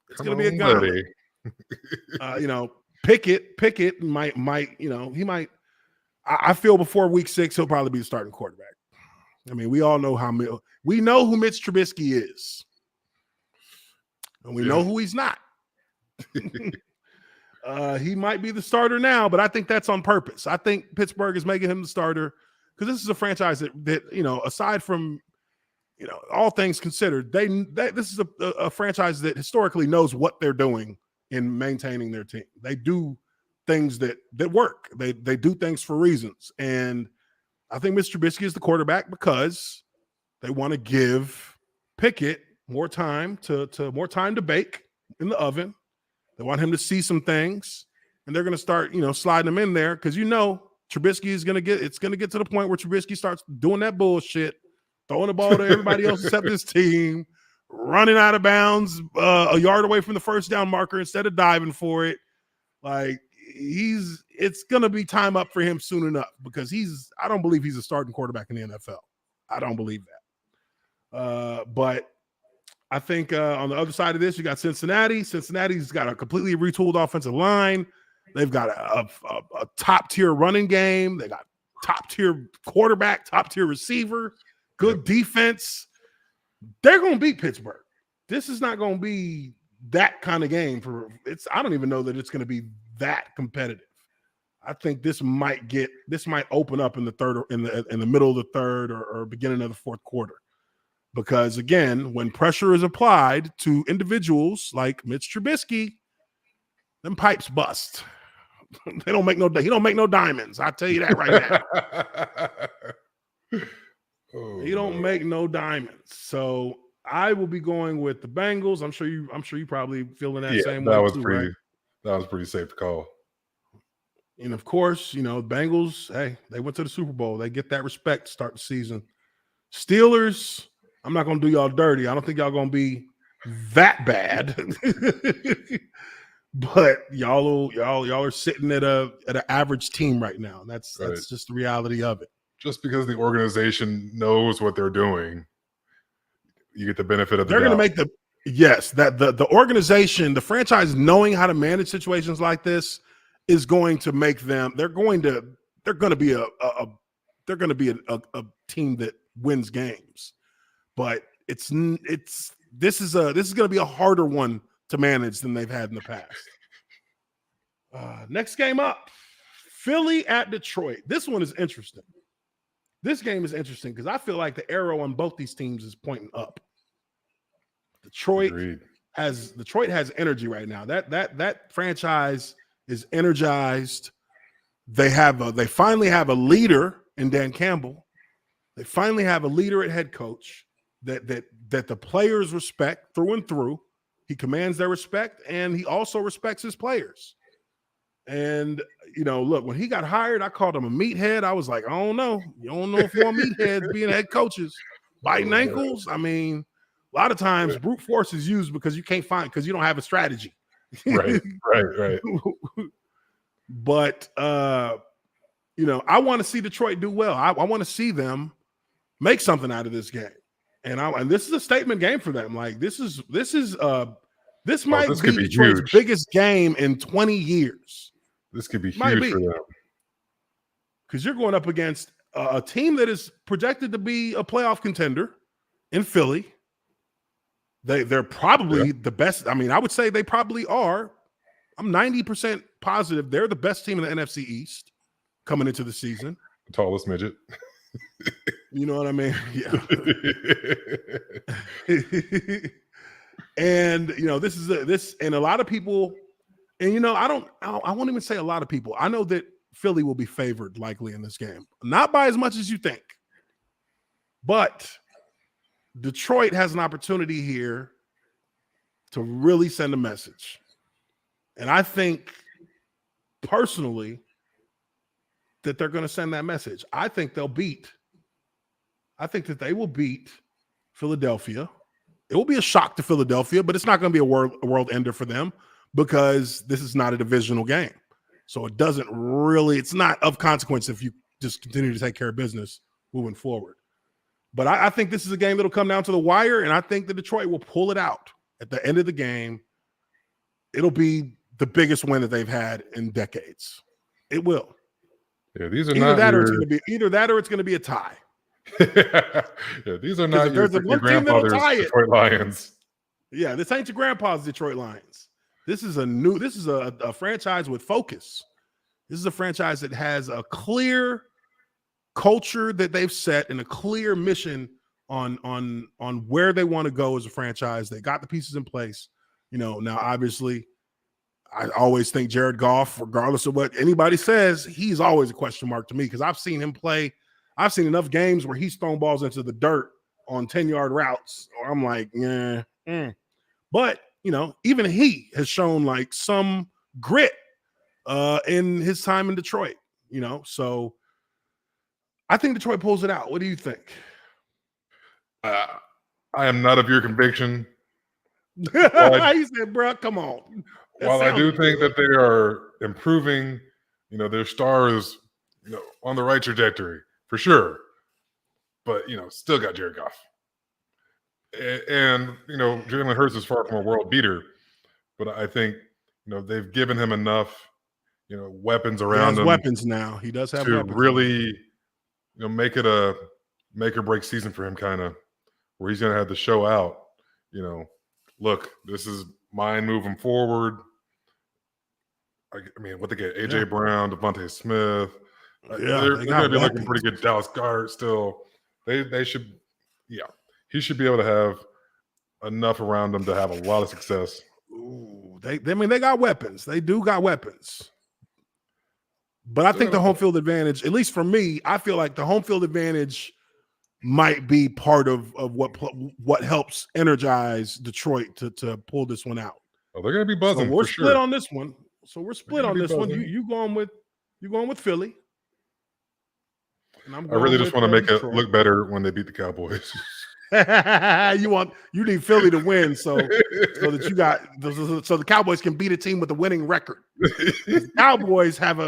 It's gonna be a gauntlet. Pickett might. He might. I feel before week 6 he'll probably be the starting quarterback. I mean, we all know who Mitch Trubisky is. And we know who he's not. He might be the starter now, but I think that's on purpose. I think Pittsburgh is making him the starter because this is a franchise that aside from, all things considered, this is a franchise that historically knows what they're doing in maintaining their team. They do things that work. They do things for reasons. And I think Mr. Trubisky is the quarterback because they want to give Pickett more time to bake in the oven. They want him to see some things, and they're going to start, sliding him in there because Trubisky is going to get to the point where Trubisky starts doing that bullshit, throwing the ball to everybody else except his team, running out of bounds a yard away from the first down marker instead of diving for it. Like it's going to be time up for him soon enough because I don't believe he's a starting quarterback in the NFL. I don't believe that. But I think on the other side of this, you got Cincinnati. Cincinnati's got a completely retooled offensive line. They've got a top-tier running game. They got top-tier quarterback, top-tier receiver, good defense. They're going to beat Pittsburgh. This is not going to be that kind of game. I don't even know that it's going to be that competitive. I think this might open up in the third, in the middle of the third or beginning of the fourth quarter. Because again, when pressure is applied to individuals like Mitch Trubisky, them pipes bust. He don't make no diamonds. I tell you that right now. He don't make no diamonds. So I will be going with the Bengals. I'm sure you probably feeling that same way too, right? That was pretty safe to call. And of course, Bengals, hey, they went to the Super Bowl. They get that respect to start the season. Steelers, I'm not going to do y'all dirty. I don't think y'all going to be that bad. but y'all are sitting at an average team right now. That's just the reality of it. Just because the organization knows what they're doing, you get the benefit of the doubt. They're going to make the organization, the franchise, knowing how to manage situations like this is going to make them. They're going to be a team that wins games, but this is going to be a harder one to manage than they've had in the past. Next game up, Philly at Detroit. This one is interesting. This game is interesting because I feel like the arrow on both these teams is pointing up. Detroit has energy right now. That franchise is energized. They finally have a leader in Dan Campbell. They finally have a leader at head coach that the players respect through and through. He commands their respect, and he also respects his players. And, look, when he got hired, I called him a meathead. I was like, I don't know. You don't know if more meatheads being head coaches, biting ankles. I mean, a lot of times brute force is used because you don't have a strategy. Right. But, I want to see Detroit do well. I want to see them make something out of this game. And this is a statement game for them. Like, this might be Detroit's biggest game in 20 years. This could be huge for them. Because you're going up against a team that is projected to be a playoff contender in Philly. They're probably the best. I mean, I would say they probably are. I'm 90% positive they're the best team in the NFC East coming into the season. Tallest midget. You know what I mean? Yeah. And this and a lot of people, and I won't even say a lot of people. I know that Philly will be favored likely in this game, not by as much as you think, but Detroit has an opportunity here to really send a message. And I think personally that they're going to send that message. I think that they will beat Philadelphia. It will be a shock to Philadelphia, but it's not going to be a world ender for them because this is not a divisional game. So it's not of consequence if you just continue to take care of business moving forward. But I think this is a game that'll come down to the wire, and I think that Detroit will pull it out at the end of the game. It'll be the biggest win that they've had in decades. It will. Yeah, these are either that or it's going to be a tie. Yeah, these are not your grandfather's Detroit Lions. Yeah, this ain't your grandpa's Detroit Lions. This is a franchise with focus. This is a franchise that has a clear culture that they've set and a clear mission on where they want to go as a franchise. They got the pieces in place. Now obviously I always think Jared Goff, regardless of what anybody says, he's always a question mark to me because I've seen him play. I've seen enough games where he's thrown balls into the dirt on 10-yard routes. Or I'm like, yeah. But, even he has shown like some grit in his time in Detroit, So I think Detroit pulls it out. What do you think? I am not of your conviction. He said, bro, come on. While I do think that they are improving, their star is, on the right trajectory for sure. But, still got Jared Goff. And Jalen Hurts is far from a world beater. But I think, they've given him enough, weapons around him. Weapons now. He does have to weapons. Really, make it a make or break season for him, kind of, where he's going to have to show out, look, this is mine moving forward. I mean, what they get, A.J. Brown, Devontae Smith. They're going to be looking pretty good. Dallas Goedert still. They should, he should be able to have enough around them to have a lot of success. Ooh, they got weapons. They do got weapons. But I think the home field advantage, at least for me, I feel like the home field advantage might be part of what helps energize Detroit to pull this one out. Oh, they're going to be buzzing. So we're split on this one. You going with Philly. And I really just want to make it look better when they beat the Cowboys. You need Philly to win so that so the Cowboys can beat a team with a winning record. The Cowboys have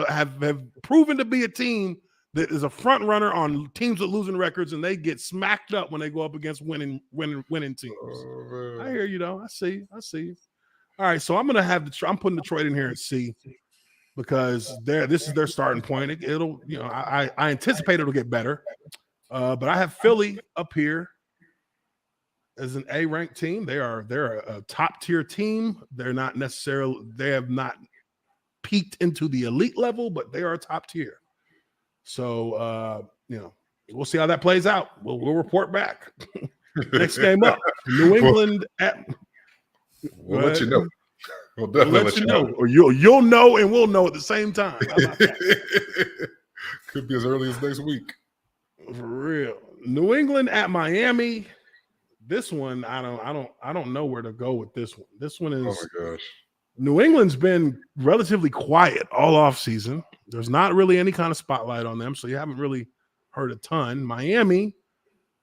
proven to be a team that is a front runner on teams with losing records, and they get smacked up when they go up against winning teams. Oh, I hear you though. I see you. All right, so I'm putting Detroit in here at C because this is their starting point. It'll I anticipate it'll get better, but I have Philly up here as an A-ranked team. They're a top tier team. They have not peaked into the elite level, but they are a top tier. So, we'll see how that plays out. We'll report back. Next game up, New England We'll let you know. We'll definitely let you know. Or you'll know and we'll know at the same time. How about that? Could be as early as next week. For real. New England at Miami. This one, I don't know where to go with this one. This one is, oh my gosh. New England's been relatively quiet all off season. There's not really any kind of spotlight on them, so you haven't really heard a ton. Miami,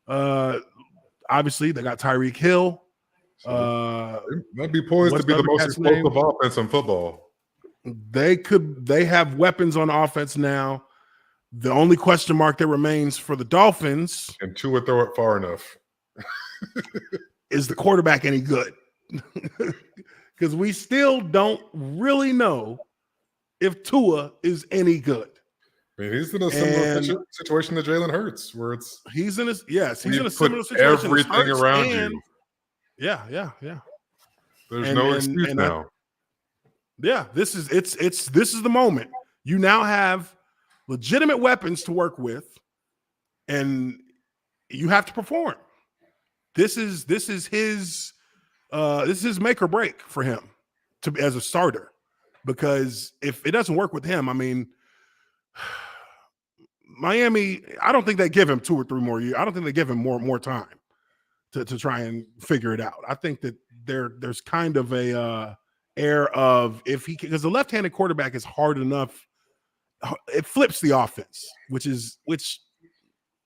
obviously they got Tyreek Hill. Might be poised to be the most explosive offense in football. They have weapons on offense now. The only question mark that remains for the Dolphins, and Tua throw it far enough, is the quarterback any good? Because we still don't really know if Tua is any good. I mean, he's in a similar situation to Jalen Hurts, where he's in a similar situation. Everything around you. Yeah. There's no excuse now. This is the moment. You now have legitimate weapons to work with, and you have to perform. This is his make or break for him as a starter, because if it doesn't work with him, I mean, Miami, I don't think they give him 2 or 3 more years. I don't think they give him more time to try and figure it out. I think that there's kind of a air of because the left-handed quarterback is hard enough. It flips the offense, which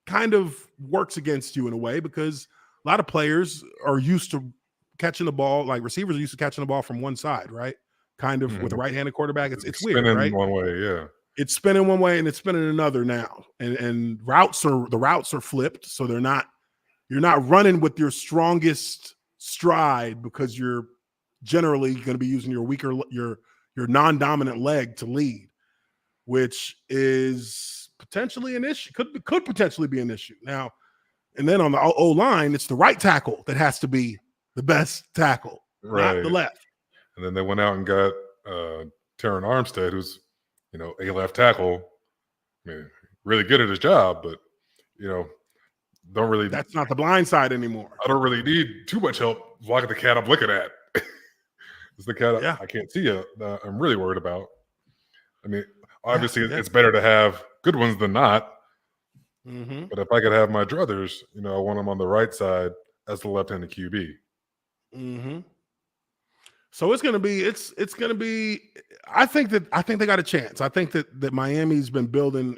kind of works against you in a way, because a lot of players are used to catching the ball, like receivers are used to catching the ball from one side, right? Kind of with a right-handed quarterback, it's weird, right? One way, yeah. It's spinning one way and it's spinning another now, and the routes are flipped, so you're not running with your strongest stride, because you're generally going to be using your non-dominant leg to lead, which is potentially an issue. Could potentially be an issue now. And then on the O-line, it's the right tackle that has to be the best tackle, right, not the left. And then they went out and got Terron Armstead, who's a left tackle. I mean, really good at his job, but don't really. That's not the blind side anymore. I don't really need too much help blocking the cat I'm looking at. It's the cat I can't see yet. I'm really worried about. I mean, obviously, it's better to have good ones than not. Mm-hmm. But if I could have my druthers, I want them on the right side as the left-handed QB. Mm-hmm. So it's gonna be. I think they got a chance. I think that Miami's been building.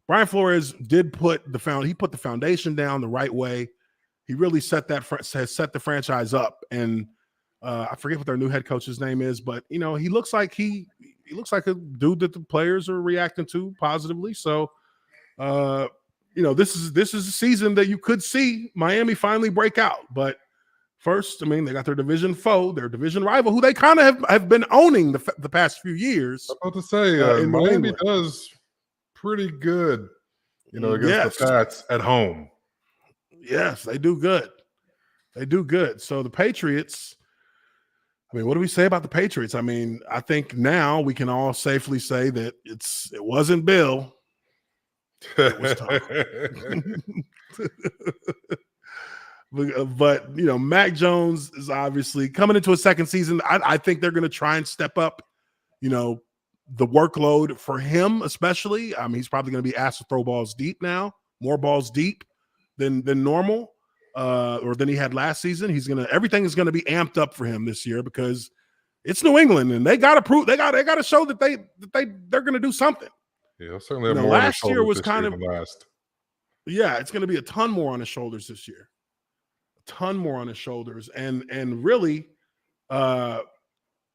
Brian Flores put the foundation down the right way. He really has set the franchise up, and I forget what their new head coach's name is, but he looks like he looks like a dude that the players are reacting to positively. So, this is a season that you could see Miami finally break out. But first, I mean, they got their division foe, their division rival, who they kind of have been owning the past few years. I'm about to say, Miami does pretty good, against the Pats at home. Yes, they do good. So the Patriots, I mean, what do we say about the Patriots? I mean, I think now we can all safely say that it wasn't Bill. It was Tom. But Mac Jones is obviously coming into a second season. I think they're going to try and step up, the workload for him, especially. I mean, he's probably going to be asked to throw balls deep now, more balls deep than normal, or than he had last season. Everything is going to be amped up for him this year, because it's New England, and they got to prove, they got to show that they're going to do something. Yeah, certainly. More last year was kind of last. Yeah, it's going to be a ton more on his shoulders this year. ton more on his shoulders. And really,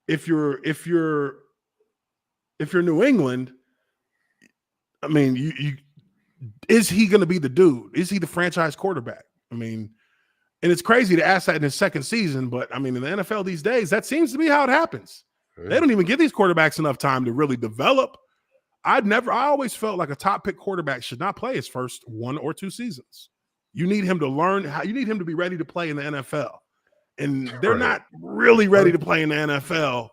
if you're New England, I mean, you is he going to be the dude? Is he the franchise quarterback? I mean, and it's crazy to ask that in his second season, but I mean, in the NFL these days, that seems to be how it happens. They don't even give these quarterbacks enough time to really develop. I always felt like a top pick quarterback should not play his first 1 or 2 seasons. You need him to learn how, you need him to be ready to play in the NFL. And they're not really ready to play in the NFL.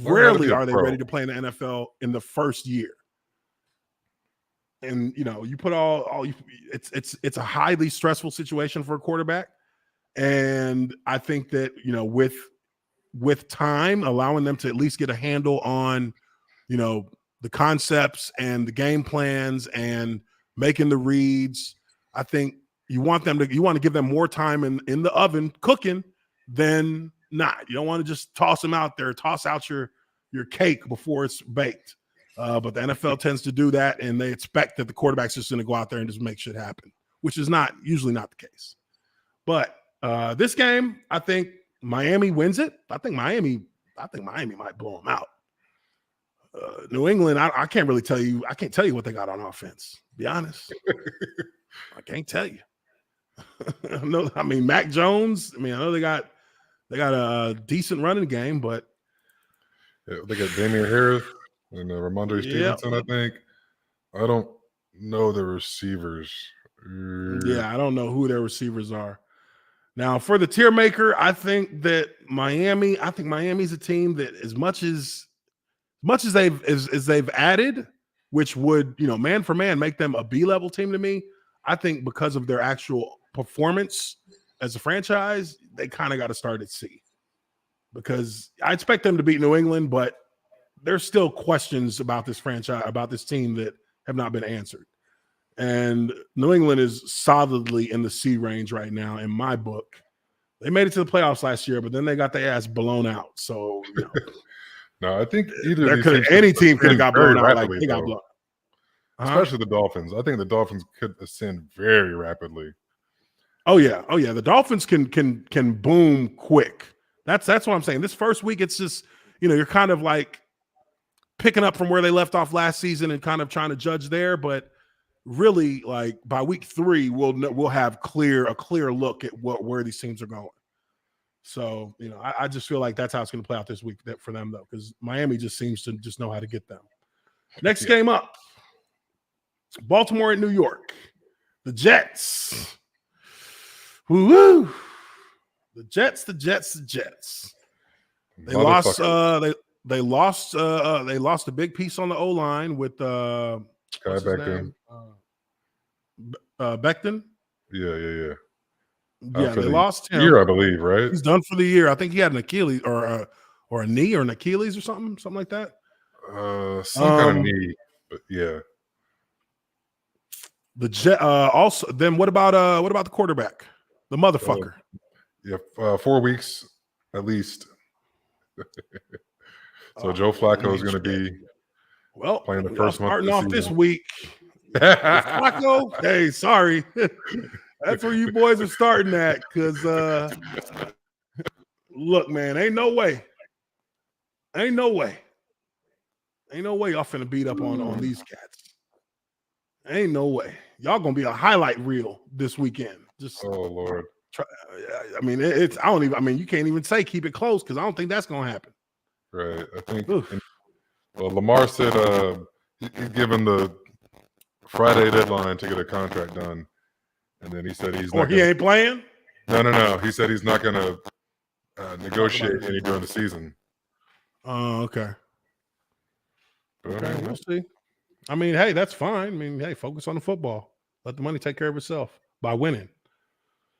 Rarely are they ready to play in the NFL in the first year. And you put it's a highly stressful situation for a quarterback. And I think that, with time, allowing them to at least get a handle on, the concepts and the game plans and making the reads, I think you want to give them more time in the oven cooking than not. You don't want to just toss them out there, toss out your cake before it's baked. But the NFL tends to do that, and they expect that the quarterback's just going to go out there and just make shit happen, which is usually not the case. But this game, I think Miami wins it. I think Miami might blow them out. New England, I can't really tell you. I can't tell you what they got on offense. To be honest, I can't tell you. No, I mean Mac Jones. I know they got a decent running game, but they got Damian Harris and Ramondre Stevenson. I think. I don't know the receivers. Yeah, I don't know who their receivers are. Now, for the tier maker, I think Miami's a team that as much as they've added, which would, man for man make them a B-level team to me, I think because of their actual performance as a franchise, they kind of got to start at C. Because I expect them to beat New England, but there's still questions about this franchise, about this team that have not been answered. And New England is solidly in the C range right now in my book. They made it to the playoffs last year, but then they got their ass blown out. So, no, I think any team could have got blown out like they got blown. Especially the Dolphins. I think the Dolphins could ascend very rapidly. Oh yeah. The Dolphins can boom quick. That's what I'm saying. This first week, it's just, you're kind of like picking up from where they left off last season and kind of trying to judge there, but really, like by week 3, we'll have a clear look at where these teams are going. So, I just feel like that's how it's going to play out this week for them, though, because Miami just seems to just know how to get them. Next game up, Baltimore and New York. The Jets. Woo-woo. The Jets. They lost. They lost a big piece on the O-line with Becton. Becton. Yeah. Yeah, they lost him. Year, I believe, right? He's done for the year. I think he had an Achilles or a knee or an Achilles or something like that. Some kind of knee, but yeah. The Jet. Also, then what about the quarterback, the motherfucker? 4 weeks at least. So Joe Flacco is going to be playing the first month. Starting off this week. Flacco, hey, sorry. That's where you boys are starting at. Because, look, man, ain't no way y'all finna beat up on these cats. Ain't no way. Y'all going to be a highlight reel this weekend. Just, oh, Lord. You can't even say keep it close because I don't think that's going to happen. Right. I think Lamar said he's given the Friday deadline to get a contract done. And then he said he ain't playing? No. He said he's not going to negotiate any during the season. Oh, okay. Okay, we'll see. Hey, that's fine. Focus on the football. Let the money take care of itself by winning.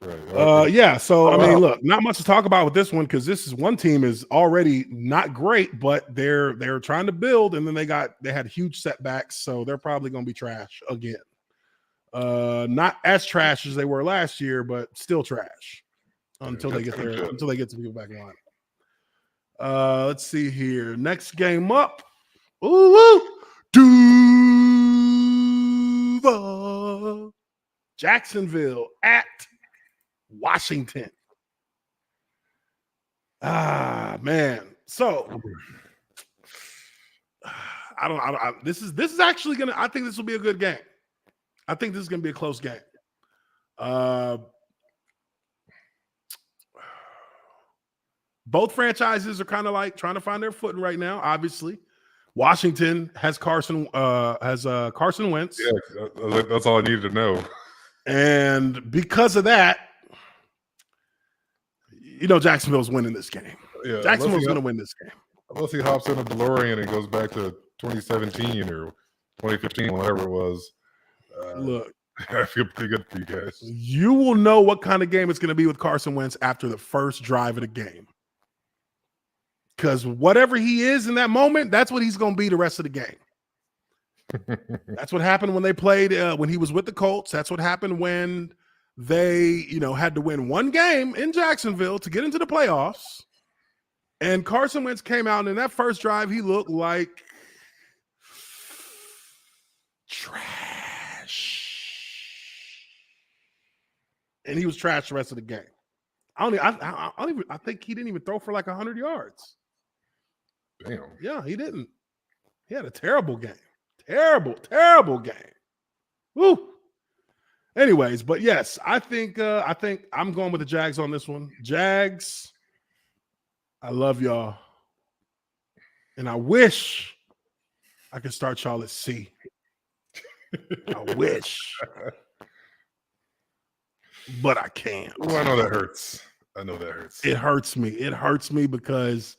Right. Yeah. So look, not much to talk about with this one because this is one team is already not great, but they're trying to build, and then they had huge setbacks, so they're probably going to be trash again. Not as trash as they were last year, but still trash until they get some people back in line. Let's see here. Next game up. Duval. Jacksonville at Washington. Man. So this is actually gonna. I think this will be a good game. I think this is gonna be a close game. Both franchises are kind of like trying to find their footing right now. Obviously, Washington has Carson Wentz. Yeah, that's all I needed to know. And because of that, Jacksonville's winning this game. Yeah, Jacksonville's going to win this game. Unless he hops in a DeLorean and goes back to 2017 or 2015, whatever it was. Look, I feel pretty good for you guys. You will know what kind of game it's going to be with Carson Wentz after the first drive of the game. Because whatever he is in that moment, that's what he's going to be the rest of the game. That's what happened when they played, when he was with the Colts. That's what happened when they, had to win one game in Jacksonville to get into the playoffs. And Carson Wentz came out, and in that first drive, he looked like trash. And he was trash the rest of the game. I think he didn't even throw for like 100 yards. Damn. Yeah, he didn't. He had a terrible game. Terrible game. Woo. Anyways, but yes, I think I'm going with the Jags on this one. Jags, I love y'all. And I wish I could start y'all at C. I wish. But I can't. Oh, I know that hurts. It hurts me. It hurts me because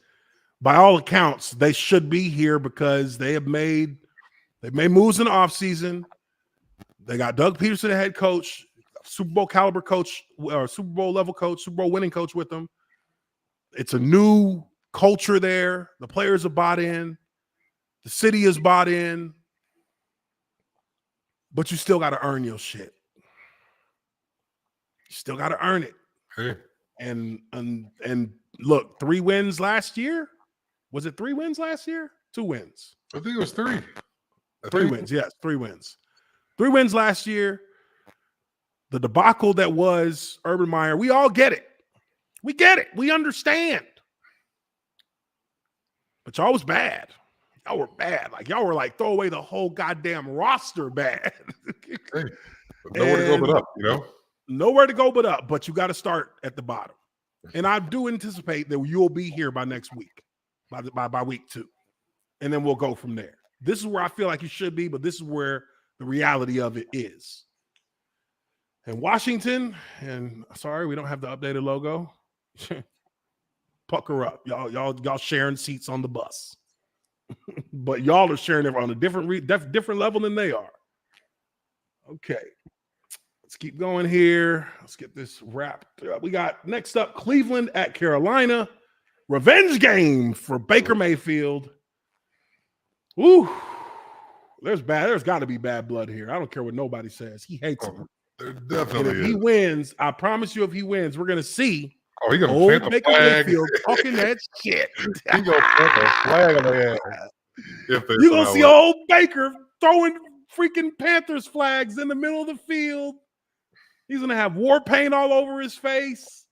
by all accounts, they should be here because they made moves in the offseason. They got Doug Peterson, the head coach, Super Bowl caliber coach, or Super Bowl level coach, Super Bowl winning coach with them. It's a new culture there. The players are bought in. The city is bought in. But you still got to earn your shit. You still got to earn it. Hey. And look, 3 wins last year. Was it 3 wins last year? 2 wins. I think it was 3. 3 wins. Yes, 3 wins. 3 wins last year. The debacle that was Urban Meyer. We all get it. We get it. We understand. But y'all was bad. Y'all were bad. Like y'all were like throw away the whole goddamn roster bad. Hey, nowhere to go but up, Nowhere to go but up, but you got to start at the bottom. And I do anticipate that you'll be here by next week, by week 2. And then we'll go from there. This is where I feel like you should be, but this is where the reality of it is. And Washington, and sorry, we don't have the updated logo. Pucker up. Y'all sharing seats on the bus. But y'all are sharing it on a different level than they are. Okay. Let's keep going here. Let's get this wrapped up. We got next up Cleveland at Carolina. Revenge game for Baker Mayfield. Woo. There's got to be bad blood here. I don't care what nobody says. He hates him. There definitely and if he wins, I promise you, if he wins, we're going to see he's going to plant the Baker flag. Mayfield talking that shit. He's going to plant the flag on their ass. You're going to see old Baker throwing freaking Panthers flags in the middle of the field. He's going to have war paint all over his face.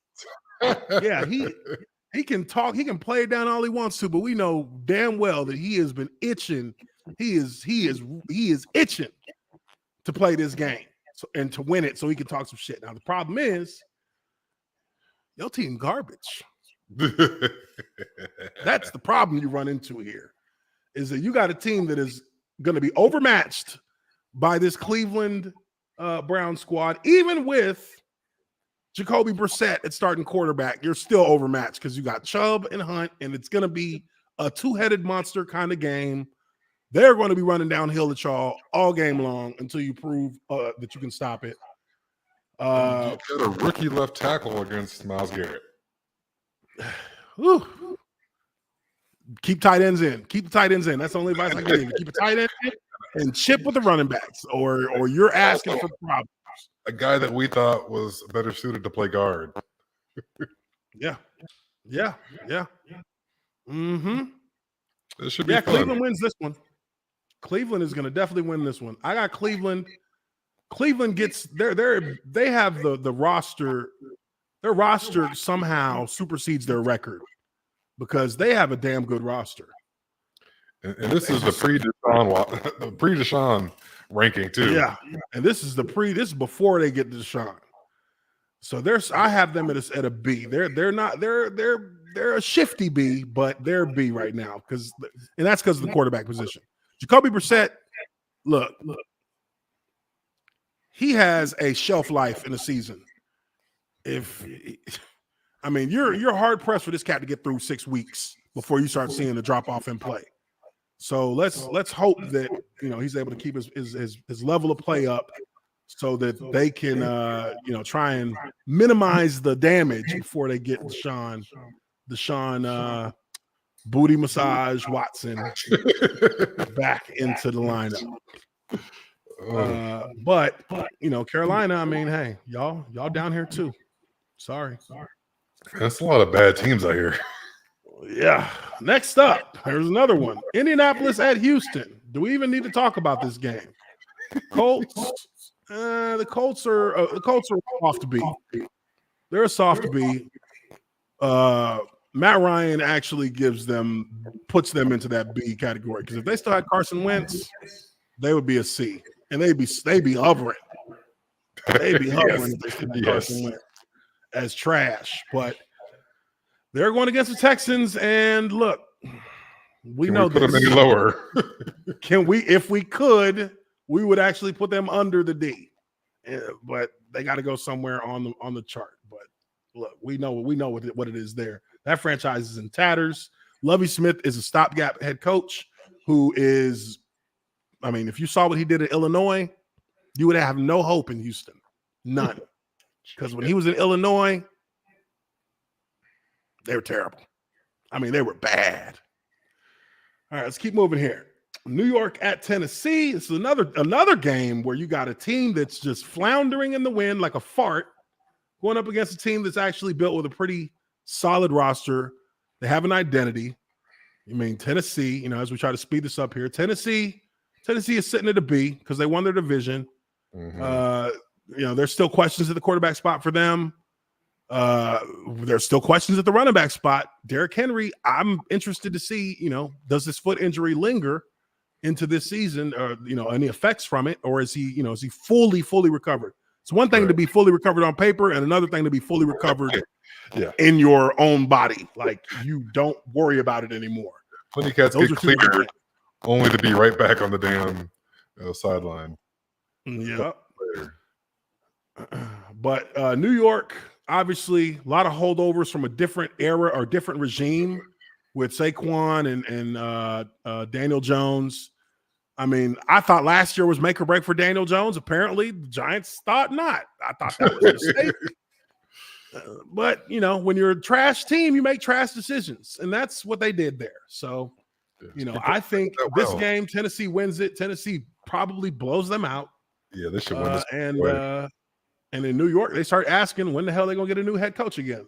Yeah, he can talk. He can play it down all he wants to, but we know damn well that he has been itching. He is itching to play this game and to win it so he can talk some shit. Now, the problem is your team garbage. That's the problem you run into here, is that you got a team that is going to be overmatched by this Cleveland Brown squad. Even with Jacoby Brissett at starting quarterback, you're still overmatched because you got Chubb and Hunt, and it's going to be a 2-headed monster kind of game. They're going to be running downhill at y'all all game long until you prove that you can stop it. You got a rookie left tackle against Myles Garrett. Keep tight ends in. Keep the tight ends in. That's the only advice I can give you. Keep a tight end in and chip with the running backs, or you're asking for problems. A guy that we thought was better suited to play guard. Yeah. Mm-hmm. It should be fun. Cleveland wins this one. Cleveland is going to definitely win this one. I got Cleveland. Cleveland gets they have the roster. Their roster somehow supersedes their record. because they have a damn good roster. And this is the pre-Deshaun ranking too. Yeah, and this is before they get to Deshaun. So I have them at a B. They're a shifty B, but they're B right now and that's because of the quarterback position. Jacoby Brissett, look, he has a shelf life in a season. You're hard pressed for this cat to get through 6 weeks before you start seeing the drop off in play. So let's hope that he's able to keep his level of play up, so that they can try and minimize the damage before they get Deshaun booty massage Watson back into the lineup. But Carolina, hey, y'all down here too. Sorry. That's a lot of bad teams out here. Yeah. Next up, there's another one. Indianapolis at Houston. Do we even need to talk about this game? Colts. The Colts are soft B. They're a soft B. Matt Ryan actually puts them into that B category, because if they still had Carson Wentz, they would be a C, and they'd be hovering. They'd be hovering if they still had Carson Wentz as trash. But they're going against the Texans, and look, we know put them any lower. Can we? If we could, we would actually put them under the D. But they got to go somewhere on the chart. But look, we know what it is there. That franchise is in tatters. Lovie Smith is a stopgap head coach who is, if you saw what he did at Illinois, you would have no hope in Houston. None. Because when he was in Illinois, they were terrible. They were bad. All right, let's keep moving here. New York at Tennessee. This is another game where you got a team that's just floundering in the wind like a fart, going up against a team that's actually built with a pretty solid roster. They have an identity. Tennessee, as we try to speed this up here, Tennessee is sitting at a B because they won their division. Mm-hmm. There's still questions at the quarterback spot for them. There's still questions at the running back spot. Derrick Henry, I'm interested to see, does this foot injury linger into this season, or any effects from it, or is he fully recovered? It's one thing to be fully recovered on paper, and another thing to be fully recovered in your own body. Like, you don't worry about it anymore. Plenty cats get cleared only to be right back on the damn sideline. Yeah. But New York, obviously, a lot of holdovers from a different era or different regime with Saquon and Daniel Jones. I thought last year was make or break for Daniel Jones. Apparently, the Giants thought not. I thought that was a mistake. But, when you're a trash team, you make trash decisions. And that's what they did there. So, I think this game, Tennessee wins it. Tennessee probably blows them out. Yeah, they should win this. And in New York, they start asking when the hell they're going to get a new head coach again.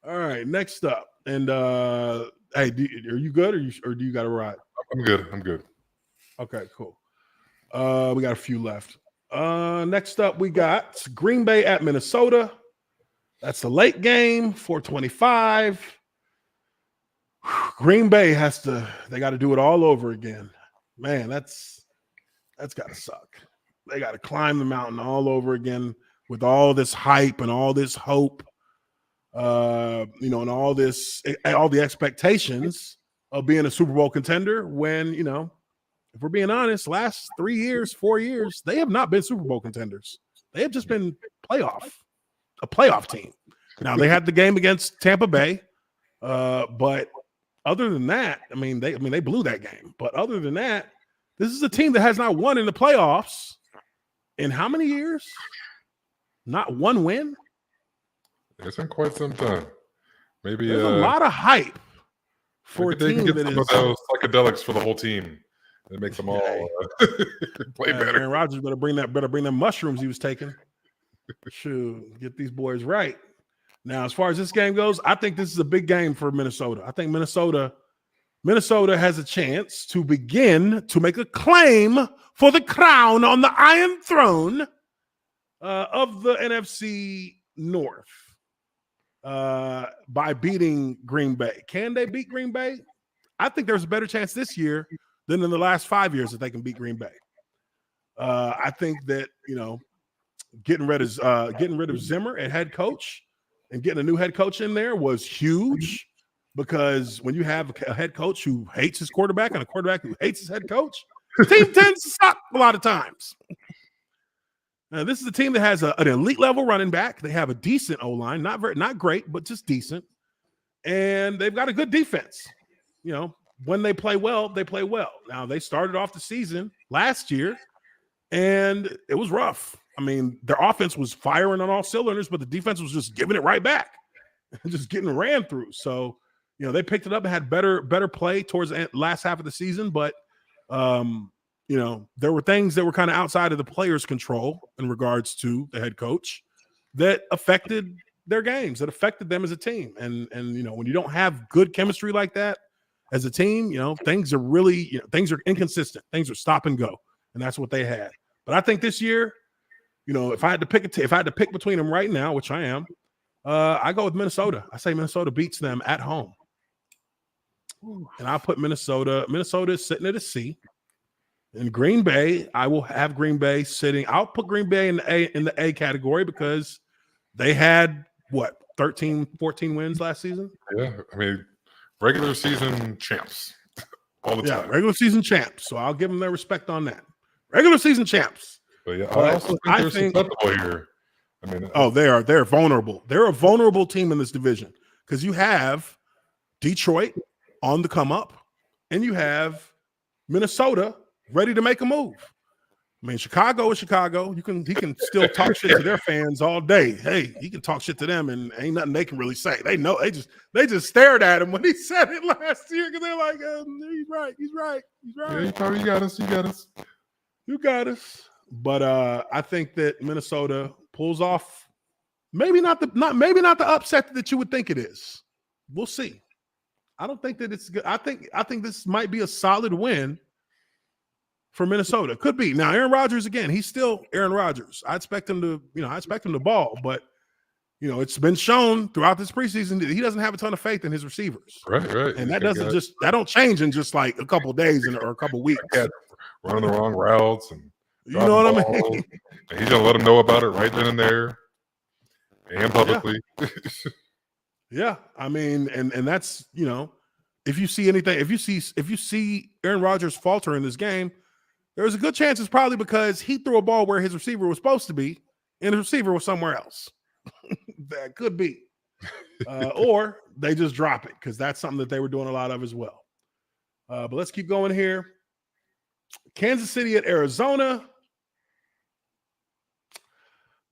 All right, next up. And, hey, are you good or do you got to ride? I'm good. Okay, cool. We got a few left. Next up, we got Green Bay at Minnesota. That's the late game, 4:25. Green Bay they got to do it all over again. Man, that's got to suck. They got to climb the mountain all over again with all this hype and all this hope, and all the expectations of being a Super Bowl contender when, if we're being honest, last 3 years, 4 years, they have not been Super Bowl contenders. They have just been a playoff team. Now, they had the game against Tampa Bay, but other than that, they blew that game. But other than that, this is a team that has not won in the playoffs in how many years? Not one win? It's been quite some time. Maybe there's a lot of hype for a team that is those psychedelics for the whole team. It makes them all play better. Aaron Rodgers better bring them mushrooms he was taking. Shoot, get these boys right. Now, as far as this game goes, I think this is a big game for Minnesota. I think Minnesota has a chance to begin to make a claim for the crown on the Iron Throne of the NFC North. by beating Green Bay. Can they beat Green Bay? I think there's a better chance this year than in the last 5 years that they can beat Green Bay. I think that, getting rid of Zimmer at head coach and getting a new head coach in there was huge, because when you have a head coach who hates his quarterback and a quarterback who hates his head coach, the team tends to suck a lot of times. Now, this is a team that has an elite level running back. They have a decent O-line, not great, but just decent. And they've got a good defense. When they play well, they play well. Now, they started off the season last year, and it was rough. I mean, their offense was firing on all cylinders, but the defense was just giving it right back, just getting ran through. So, they picked it up and had better play towards the last half of the season. But, there were things that were kind of outside of the players' control in regards to the head coach that affected their games, that affected them as a team. And when you don't have good chemistry like that as a team, things are really, things are inconsistent. Things are stop and go. And that's what they had. But I think this year, if I had to pick between them right now, which I am, I go with Minnesota. I say Minnesota beats them at home. And I put Minnesota. Minnesota is sitting at a C. In Green Bay, I will have Green Bay sitting. I'll put Green Bay in the A category because they had 13, 14 wins last season. Yeah, I mean, regular season champs all the time. Regular season champs. So I'll give them their respect on that. Regular season champs. But yeah, I also think they're susceptible here. I mean, they're vulnerable. They're a vulnerable team in this division because you have Detroit on the come up, and you have Minnesota ready to make a move. I mean, Chicago is Chicago. He can still talk shit to their fans all day. Hey, he can talk shit to them, and ain't nothing they can really say. They know. They just stared at him when he said it last year because they're like, he's right. Yeah, you got us. You got us. But I think that Minnesota pulls off maybe not the upset that you would think it is. We'll see. I don't think that it's good. I think this might be a solid win for Minnesota. Could be. Now, Aaron Rodgers, again, he's still Aaron Rodgers. I expect him to ball, but it's been shown throughout this preseason that he doesn't have a ton of faith in his receivers. Right. And that don't change in just like a couple of days or a couple of weeks. Running the wrong routes and you know what I mean? And he's gonna let them know about it right then and there and publicly. Yeah. I mean, and that's, if you see anything, if you see Aaron Rodgers falter in this game, there's a good chance it's probably because he threw a ball where his receiver was supposed to be and the receiver was somewhere else. That could be. Or they just drop it because that's something that they were doing a lot of as well. But let's keep going here. Kansas City at Arizona.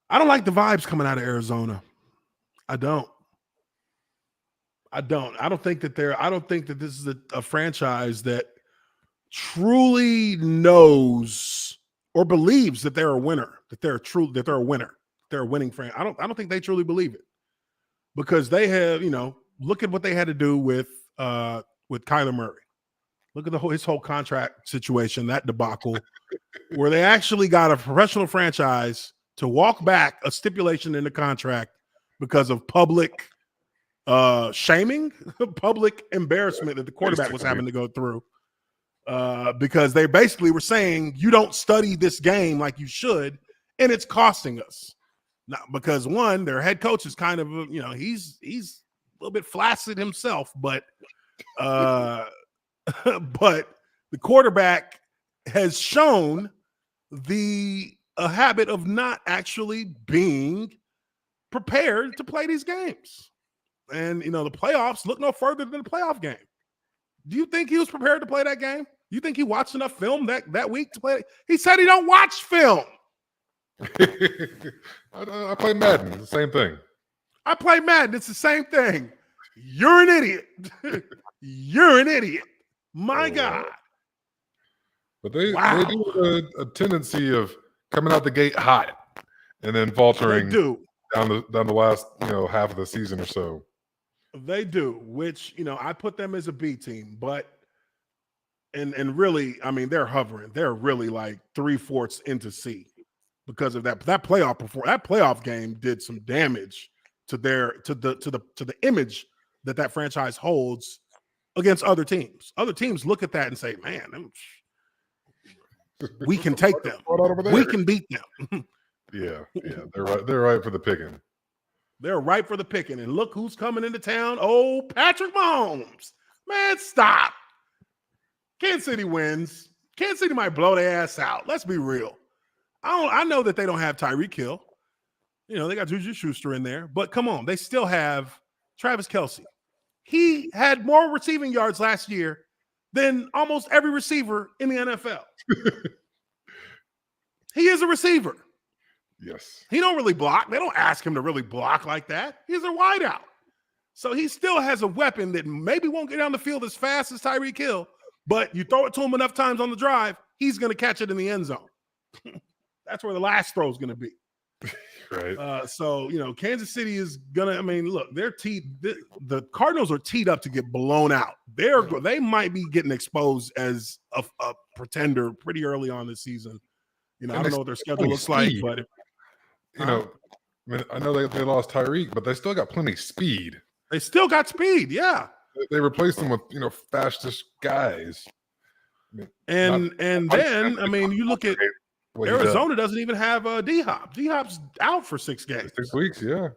I don't like the vibes coming out of Arizona. I don't think that this is a franchise that truly knows or believes that they're a winner, that they're a winner, they're a winning franchise. I don't think they truly believe it because they have, look at what they had to do with Kyler Murray. Look at his whole contract situation, that debacle, where they actually got a professional franchise to walk back a stipulation in the contract because of public shaming, public embarrassment that the quarterback was having to go through. Because they basically were saying, you don't study this game like you should, and it's costing us. Now, because one, their head coach is kind of, he's a little bit flaccid himself, but but the quarterback has shown a habit of not actually being prepared to play these games. And, the playoffs look no further than the playoff game. Do you think he was prepared to play that game? You think he watched enough film that week to play it? He said he don't watch film. I play Madden. It's the same thing. I play Madden. It's the same thing. You're an idiot. You're an idiot. My God. But they do have a tendency of coming out the gate hot and then faltering down the last half of the season or so. They do, which I put them as a B team, but and really, I mean, they're hovering. They're really like 3/4 into C because of that playoff game did some damage to the image that franchise holds against other teams. Other teams look at that and say, man, we can take them. We can beat them. Yeah. They're right for the picking. They're ripe for the picking. And look who's coming into town. Oh, Patrick Mahomes. Man, stop. Kansas City wins. Kansas City might blow their ass out. Let's be real. I know that they don't have Tyreek Hill. They got Juju Schuster in there. But come on, they still have Travis Kelce. He had more receiving yards last year than almost every receiver in the NFL. He is a receiver. Yes. He don't really block. They don't ask him to really block like that. He's a wideout. So he still has a weapon that maybe won't get down the field as fast as Tyreek Hill, but you throw it to him enough times on the drive, he's going to catch it in the end zone. That's where the last throw is going to be. Right. So, Kansas City is going to, look, the Cardinals are teed up to get blown out. They might be getting exposed as a pretender pretty early on this season. I don't know what their schedule looks like, but I know they lost Tyreek, but they still got plenty of speed. They still got speed, yeah. They replaced them with fastest guys. And then you look at Arizona doesn't even have D-Hop. D-Hop's out for 6 games. 6 weeks, yeah.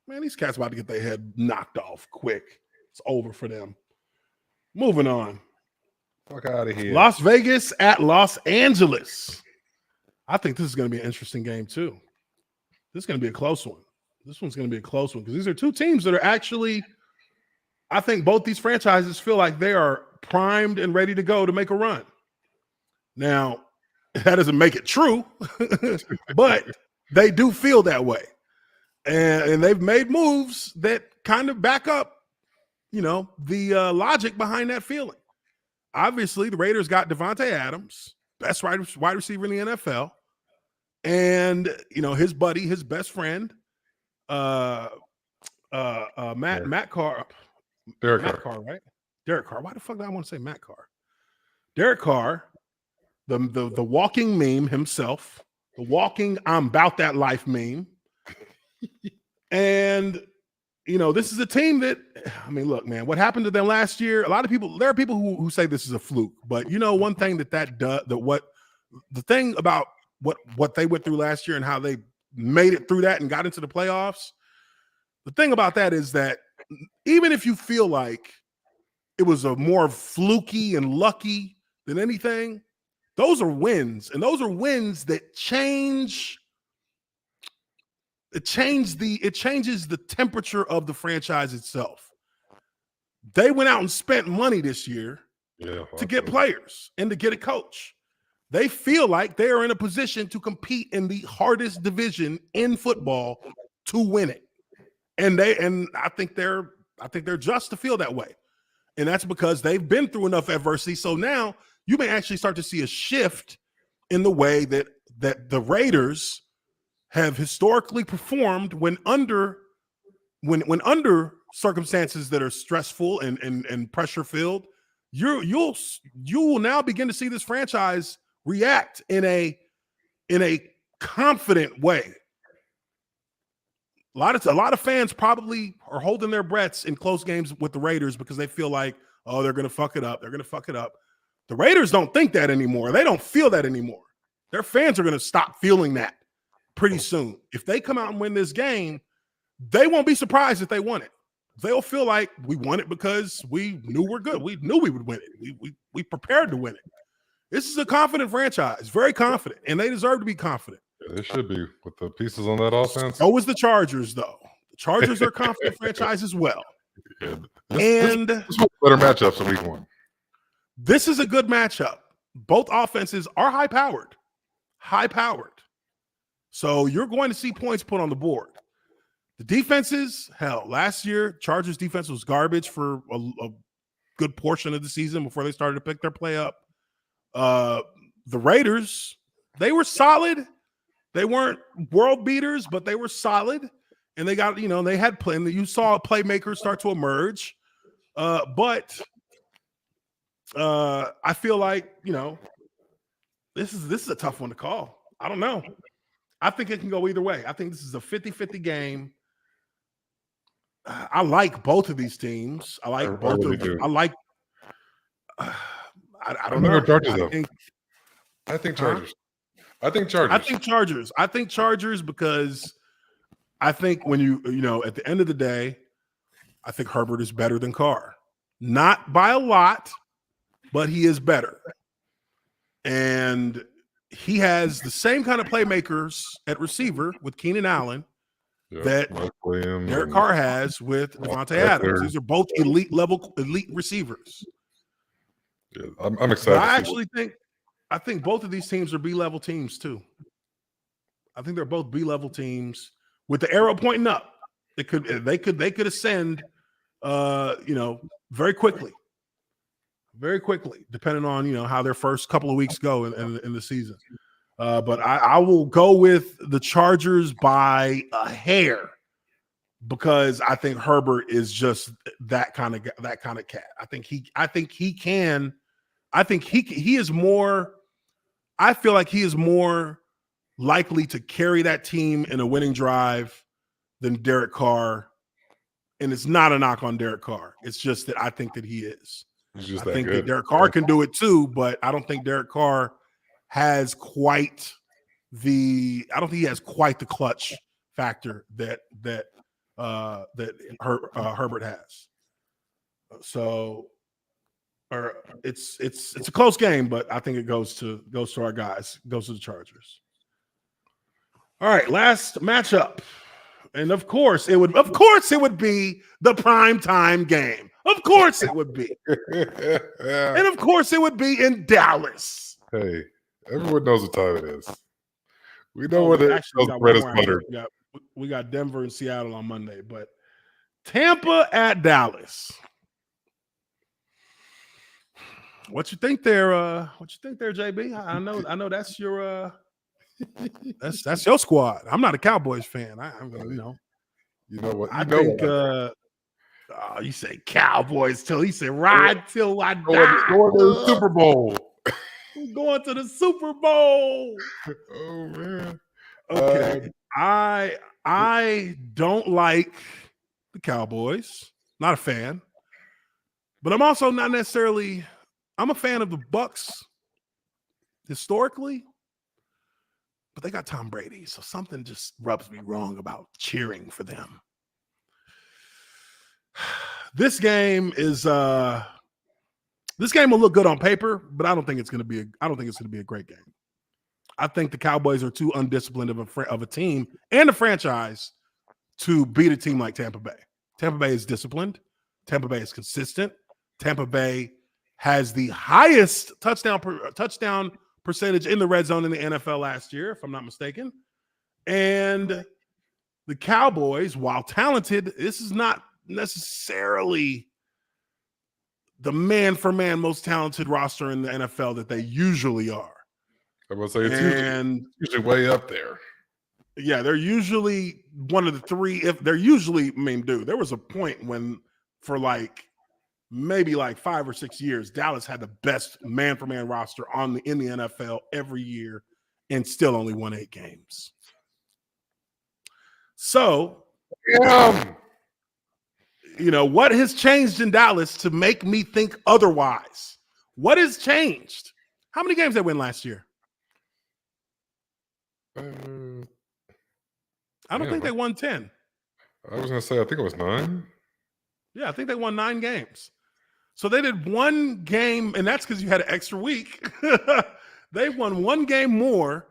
Man, these cats about to get their head knocked off quick. It's over for them. Moving on. Fuck out of here. Las Vegas at Los Angeles. I think this is going to be an interesting game, too. This is going to be a close one. This one's going to be a close one because these are two teams that are actually, I think both these franchises feel like they are primed and ready to go to make a run. Now, that doesn't make it true, but they do feel that way. And they've made moves that kind of back up, the logic behind that feeling. Obviously, the Raiders got Devontae Adams, best wide receiver in the NFL. And, his buddy, his best friend, Matt Carr. Derek Carr, right? Derek Carr. Why the fuck do I want to say Matt Carr? Derek Carr, the walking meme himself, the walking I'm about that life meme. And, this is a team that, look, man, what happened to them last year? There are people who say this is a fluke, but one thing the thing about what they went through last year and how they made it through that and got into the playoffs, the thing about that is that even if you feel like it was a more fluky and lucky than anything, those are wins, and those are wins that changes the temperature of the franchise itself. They went out and spent money this year to get players and to get a coach. They feel like they are in a position to compete in the hardest division in football to win it. And I think they're just to feel that way. And that's because they've been through enough adversity. So now you may actually start to see a shift in the way that the Raiders have historically performed when under circumstances that are stressful and pressure filled. You will now begin to see this franchise react in a confident way. A lot of fans probably are holding their breaths in close games with the Raiders because they feel like, oh, they're going to fuck it up. They're going to fuck it up. The Raiders don't think that anymore. They don't feel that anymore. Their fans are going to stop feeling that pretty soon. If they come out and win this game, they won't be surprised if they won it. They'll feel like we won it because we knew we're good. We knew we would win it. We prepared to win it. This is a confident franchise, very confident, and they deserve to be confident. Yeah, they should be with the pieces on that offense. So is the Chargers, though. The Chargers are a confident franchise as well. Yeah, this is better matchups in week 1. This is a good matchup. Both offenses are high-powered. So you're going to see points put on the board. The defenses, last year, Chargers defense was garbage for a good portion of the season before they started to pick their play up. The Raiders, they were solid. They weren't world beaters, but they were solid. And they got, they had play. You saw playmakers start to emerge. But I feel like, this is a tough one to call. I don't know. I think it can go either way. I think this is a 50-50 game. I like both of these teams. I like both really of them. do. I like. I don't know. I think Chargers. I think Chargers. I think Chargers because I think when you at the end of the day, I think Herbert is better than Carr. Not by a lot, but he is better. And he has the same kind of playmakers at receiver with Keenan Allen that Derek Carr has with Devontae Adams. These are both elite receivers. Yeah, I'm excited. I think both of these teams are B-level teams too. I think they're both B-level teams with the arrow pointing up. They could ascend, very quickly, depending on how their first couple of weeks go in the season. But I will go with the Chargers by a hair because I think Herbert is just that kind of cat. I think he is more. I feel like he is more likely to carry that team in a winning drive than Derek Carr. And it's not a knock on Derek Carr. It's just that I think that he is. I think that Derek Carr can do it too, but I don't think Derek Carr has quite the clutch factor that Herbert has. So it's a close game, but I think it goes to our guys, goes to the Chargers. All right, last matchup. And of course it would be the primetime game. Of course it would be. And of course it would be in Dallas. Hey, everyone knows what time it is. We know where the bread is buttered. We got Denver and Seattle on Monday, but Tampa at Dallas. What you think there, JB? I know that's your that's your squad. I'm not a Cowboys fan. You know what? You say Cowboys till he said ride till I die. Going to the Super Bowl. Going to the Super Bowl. Oh man. Okay. I don't like the Cowboys. Not a fan. But I'm also not necessarily. I'm a fan of the Bucs historically. But they got Tom Brady, so something just rubs me wrong about cheering for them. This game will look good on paper, but I don't think it's going to be a great game. I think the Cowboys are too undisciplined of a team and a franchise to beat a team like Tampa Bay. Tampa Bay is disciplined. Tampa Bay is consistent. Tampa Bay has the highest touchdown percentage in the red zone in the NFL last year, if I'm not mistaken. And the Cowboys, while talented, this is not necessarily the man-for-man most talented roster in the NFL that they usually are. I will say it's usually way up there. Yeah, they're usually one of the three. If they're usually, there was a point when for maybe 5 or 6 years, Dallas had the best man-for-man roster in the NFL every year and still only won 8 games. So, what has changed in Dallas to make me think otherwise? What has changed? How many games they win last year? I don't think they won 10. I was going to say, I think it was 9. Yeah, I think they won 9 games. So they did 1 game, and that's because you had an extra week. They won 1 game more,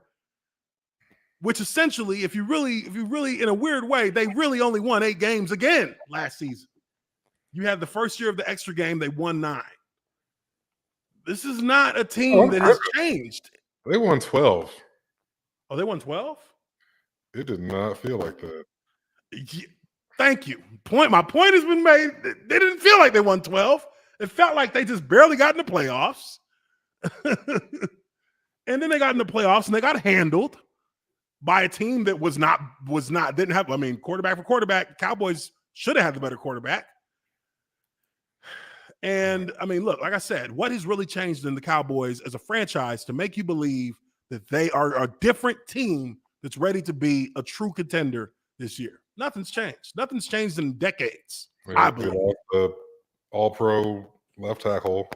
which essentially, if you really, in a weird way, they really only won 8 games again last season. You had the first year of the extra game, they won 9. This is not a team that has changed. They won 12. Oh, they won 12? It did not feel like that. Thank you. My point has been made. They didn't feel like they won 12. It felt like they just barely got in the playoffs. And then they got in the playoffs and they got handled by a team that didn't have, quarterback for quarterback. Cowboys should have had the better quarterback. And look, like I said, what has really changed in the Cowboys as a franchise to make you believe that they are a different team that's ready to be a true contender this year? Nothing's changed. Nothing's changed in decades. I believe the All-Pro left tackle.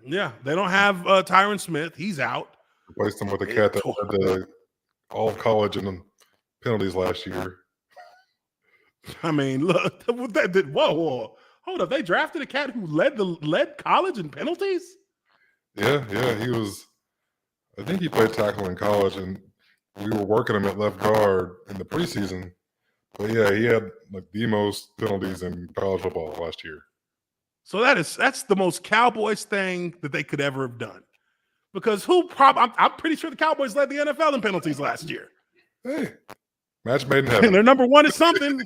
Yeah, they don't have Tyron Smith. He's out. Replaced him with a cat that had the all of college and penalties last year. I mean, look, whoa. Hold up. They drafted a cat who led college in penalties? Yeah, he was. I think he played tackle in college, and we were working him at left guard in the preseason. But yeah, he had like the most penalties in college football last year. So that's the most Cowboys thing that they could ever have done. Because I'm pretty sure the Cowboys led the NFL in penalties last year. Hey, match made in heaven. And they're number one at something.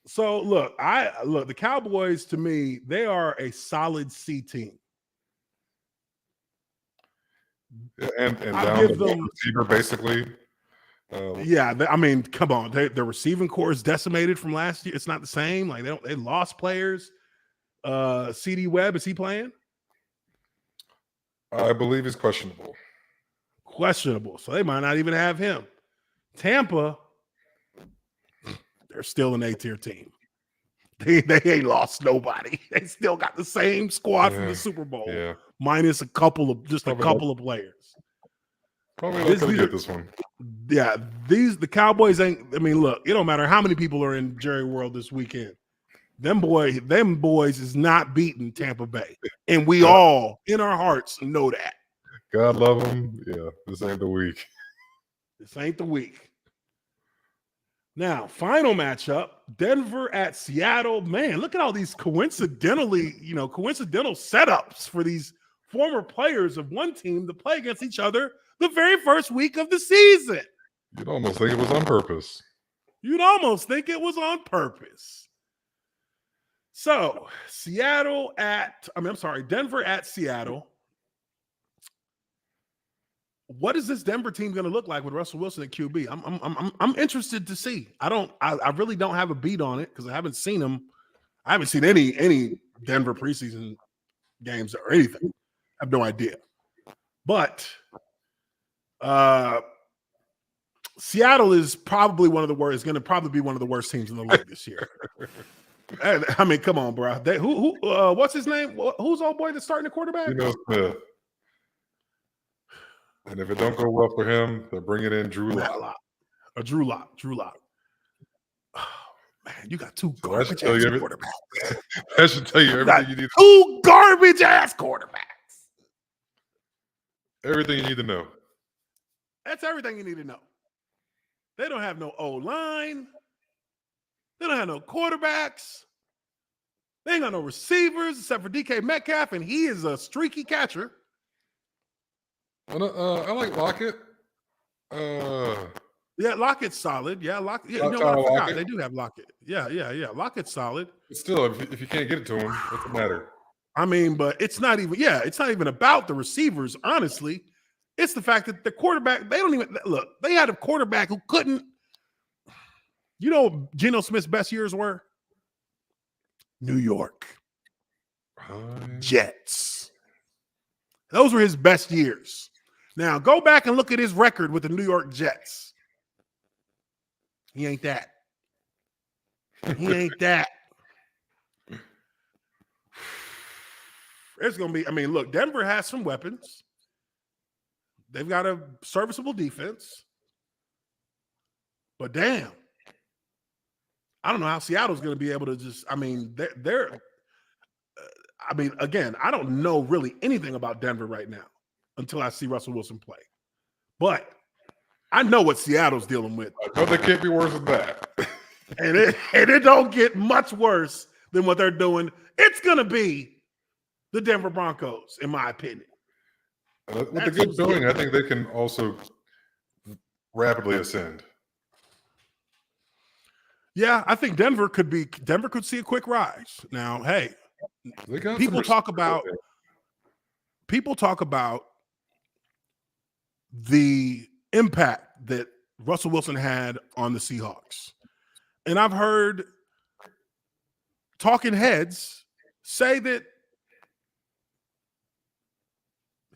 So look, the Cowboys, to me, they are a solid C team. And down the receiver, basically. I mean, come on. The receiving core is decimated from last year. It's not the same. Like they lost players. CD Webb, is he playing? I believe he's questionable. So they might not even have him. Tampa, they're still an A-tier team. They ain't lost nobody. They still got the same squad from the Super Bowl, minus a couple of players. Probably not going to get this one. Yeah, the Cowboys ain't. I mean, look, it don't matter how many people are in Jerry World this weekend. Them boys is not beating Tampa Bay, and we all in our hearts know that. God love them. Yeah, this ain't the week. This ain't the week. Now, final matchup: Denver at Seattle. Man, look at all these coincidental setups for these former players of one team to play against each other the very first week of the season. You'd almost think it was on purpose. So, Denver at Seattle. What is this Denver team going to look like with Russell Wilson at QB? I'm interested to see. I really don't have a beat on it because I haven't seen them. I haven't seen any Denver preseason games or anything. I have no idea. But Seattle is probably one of the worst. Is going to probably be one of the worst teams in the league this year. I mean, come on, bro. What's his name? Who's old boy that's starting the quarterback? Smith. And if it don't go well for him, they're bringing in Drew Lock. Drew Lock. Oh, man, you got two garbage ass quarterbacks. That should tell you everything you need. Two garbage ass quarterbacks. Everything you need to know. That's everything you need to know. They don't have no O-line. They don't have no quarterbacks. They ain't got no receivers except for DK Metcalf, and he is a streaky catcher. I like Lockett. Yeah, Lockett's solid. Yeah, Lockett. Yeah, I forgot. They do have Lockett. Yeah. Lockett's solid. But still, if you can't get it to him, what's the matter? I mean, but it's not even about the receivers, honestly. It's the fact that the quarterback, they had a quarterback who couldn't. You know what Geno Smith's best years were? New York Jets. Those were his best years. Now, go back and look at his record with the New York Jets. He ain't that. It's going to be, look, Denver has some weapons. They've got a serviceable defense. But damn, I don't know how Seattle's going to be able to just, again, I don't know really anything about Denver right now until I see Russell Wilson play. But I know what Seattle's dealing with. I know they can't be worse than that. and it don't get much worse than what they're doing. It's going to be the Denver Broncos, in my opinion. With the good showing, I think they can also rapidly ascend. Yeah, I think Denver could see a quick rise. Now, hey, people talk about the impact that Russell Wilson had on the Seahawks. And I've heard talking heads say that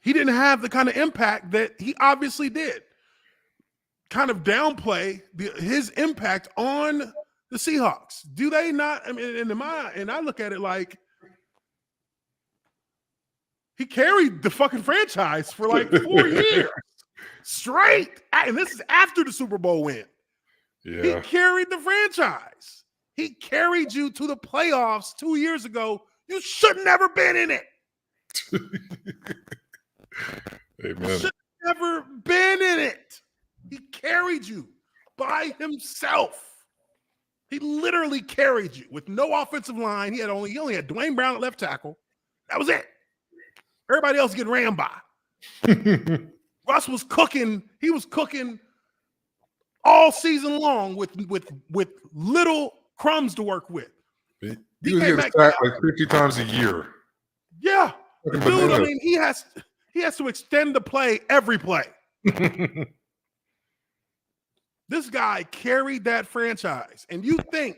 he didn't have the kind of impact that he obviously did. kind of downplay his impact on the Seahawks? Do they not? I mean, and I look at it like he carried the fucking franchise for like 4 years straight. And this is after the Super Bowl win. Yeah. He carried the franchise. He carried you to the playoffs 2 years ago. You should never been in it. Amen. You should never been in it. He carried you by himself. He literally carried you with no offensive line. He only had Dwayne Brown at left tackle. That was it. Everybody else getting ran by. Russ was cooking. He was cooking all season long with little crumbs to work with. He was getting sacked like 50 times a year. Yeah. Dude, I mean, he has to extend the play every play. This guy carried that franchise. And you think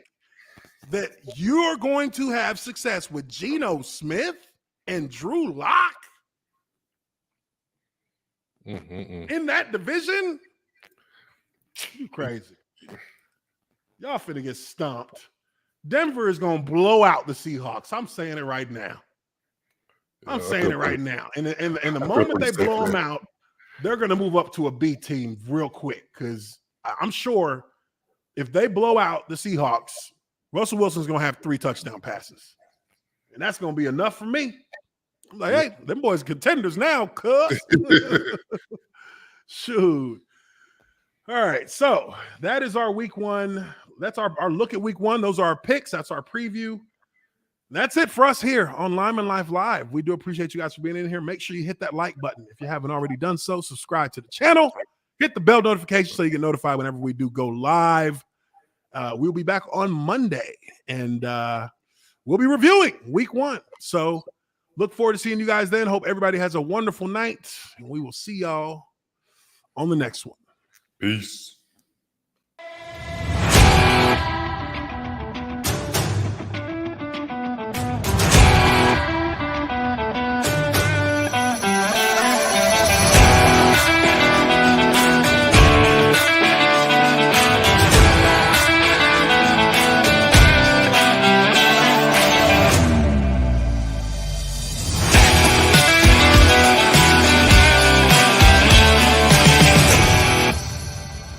that you're going to have success with Geno Smith and Drew Lock in that division? You crazy. Y'all finna get stomped. Denver is going to blow out the Seahawks. I'm saying it right now. I'm saying it right now. And the moment they blow them out, they're going to move up to a B team real quick, because I'm sure if they blow out the Seahawks, Russell Wilson's going to have 3 touchdown passes. And that's going to be enough for me. I'm like, hey, them boys contenders now, cuz. Shoot. All right, so that is our week 1. That's our look at week 1. Those are our picks. That's our preview. That's it for us here on Lineman Life Live. We do appreciate you guys for being in here. Make sure you hit that like button if you haven't already done so. Subscribe to the channel. Hit the bell notification so you get notified whenever we do go live. We'll be back on Monday, and we'll be reviewing week 1. So look forward to seeing you guys then. Hope everybody has a wonderful night, and we will see y'all on the next one. Peace.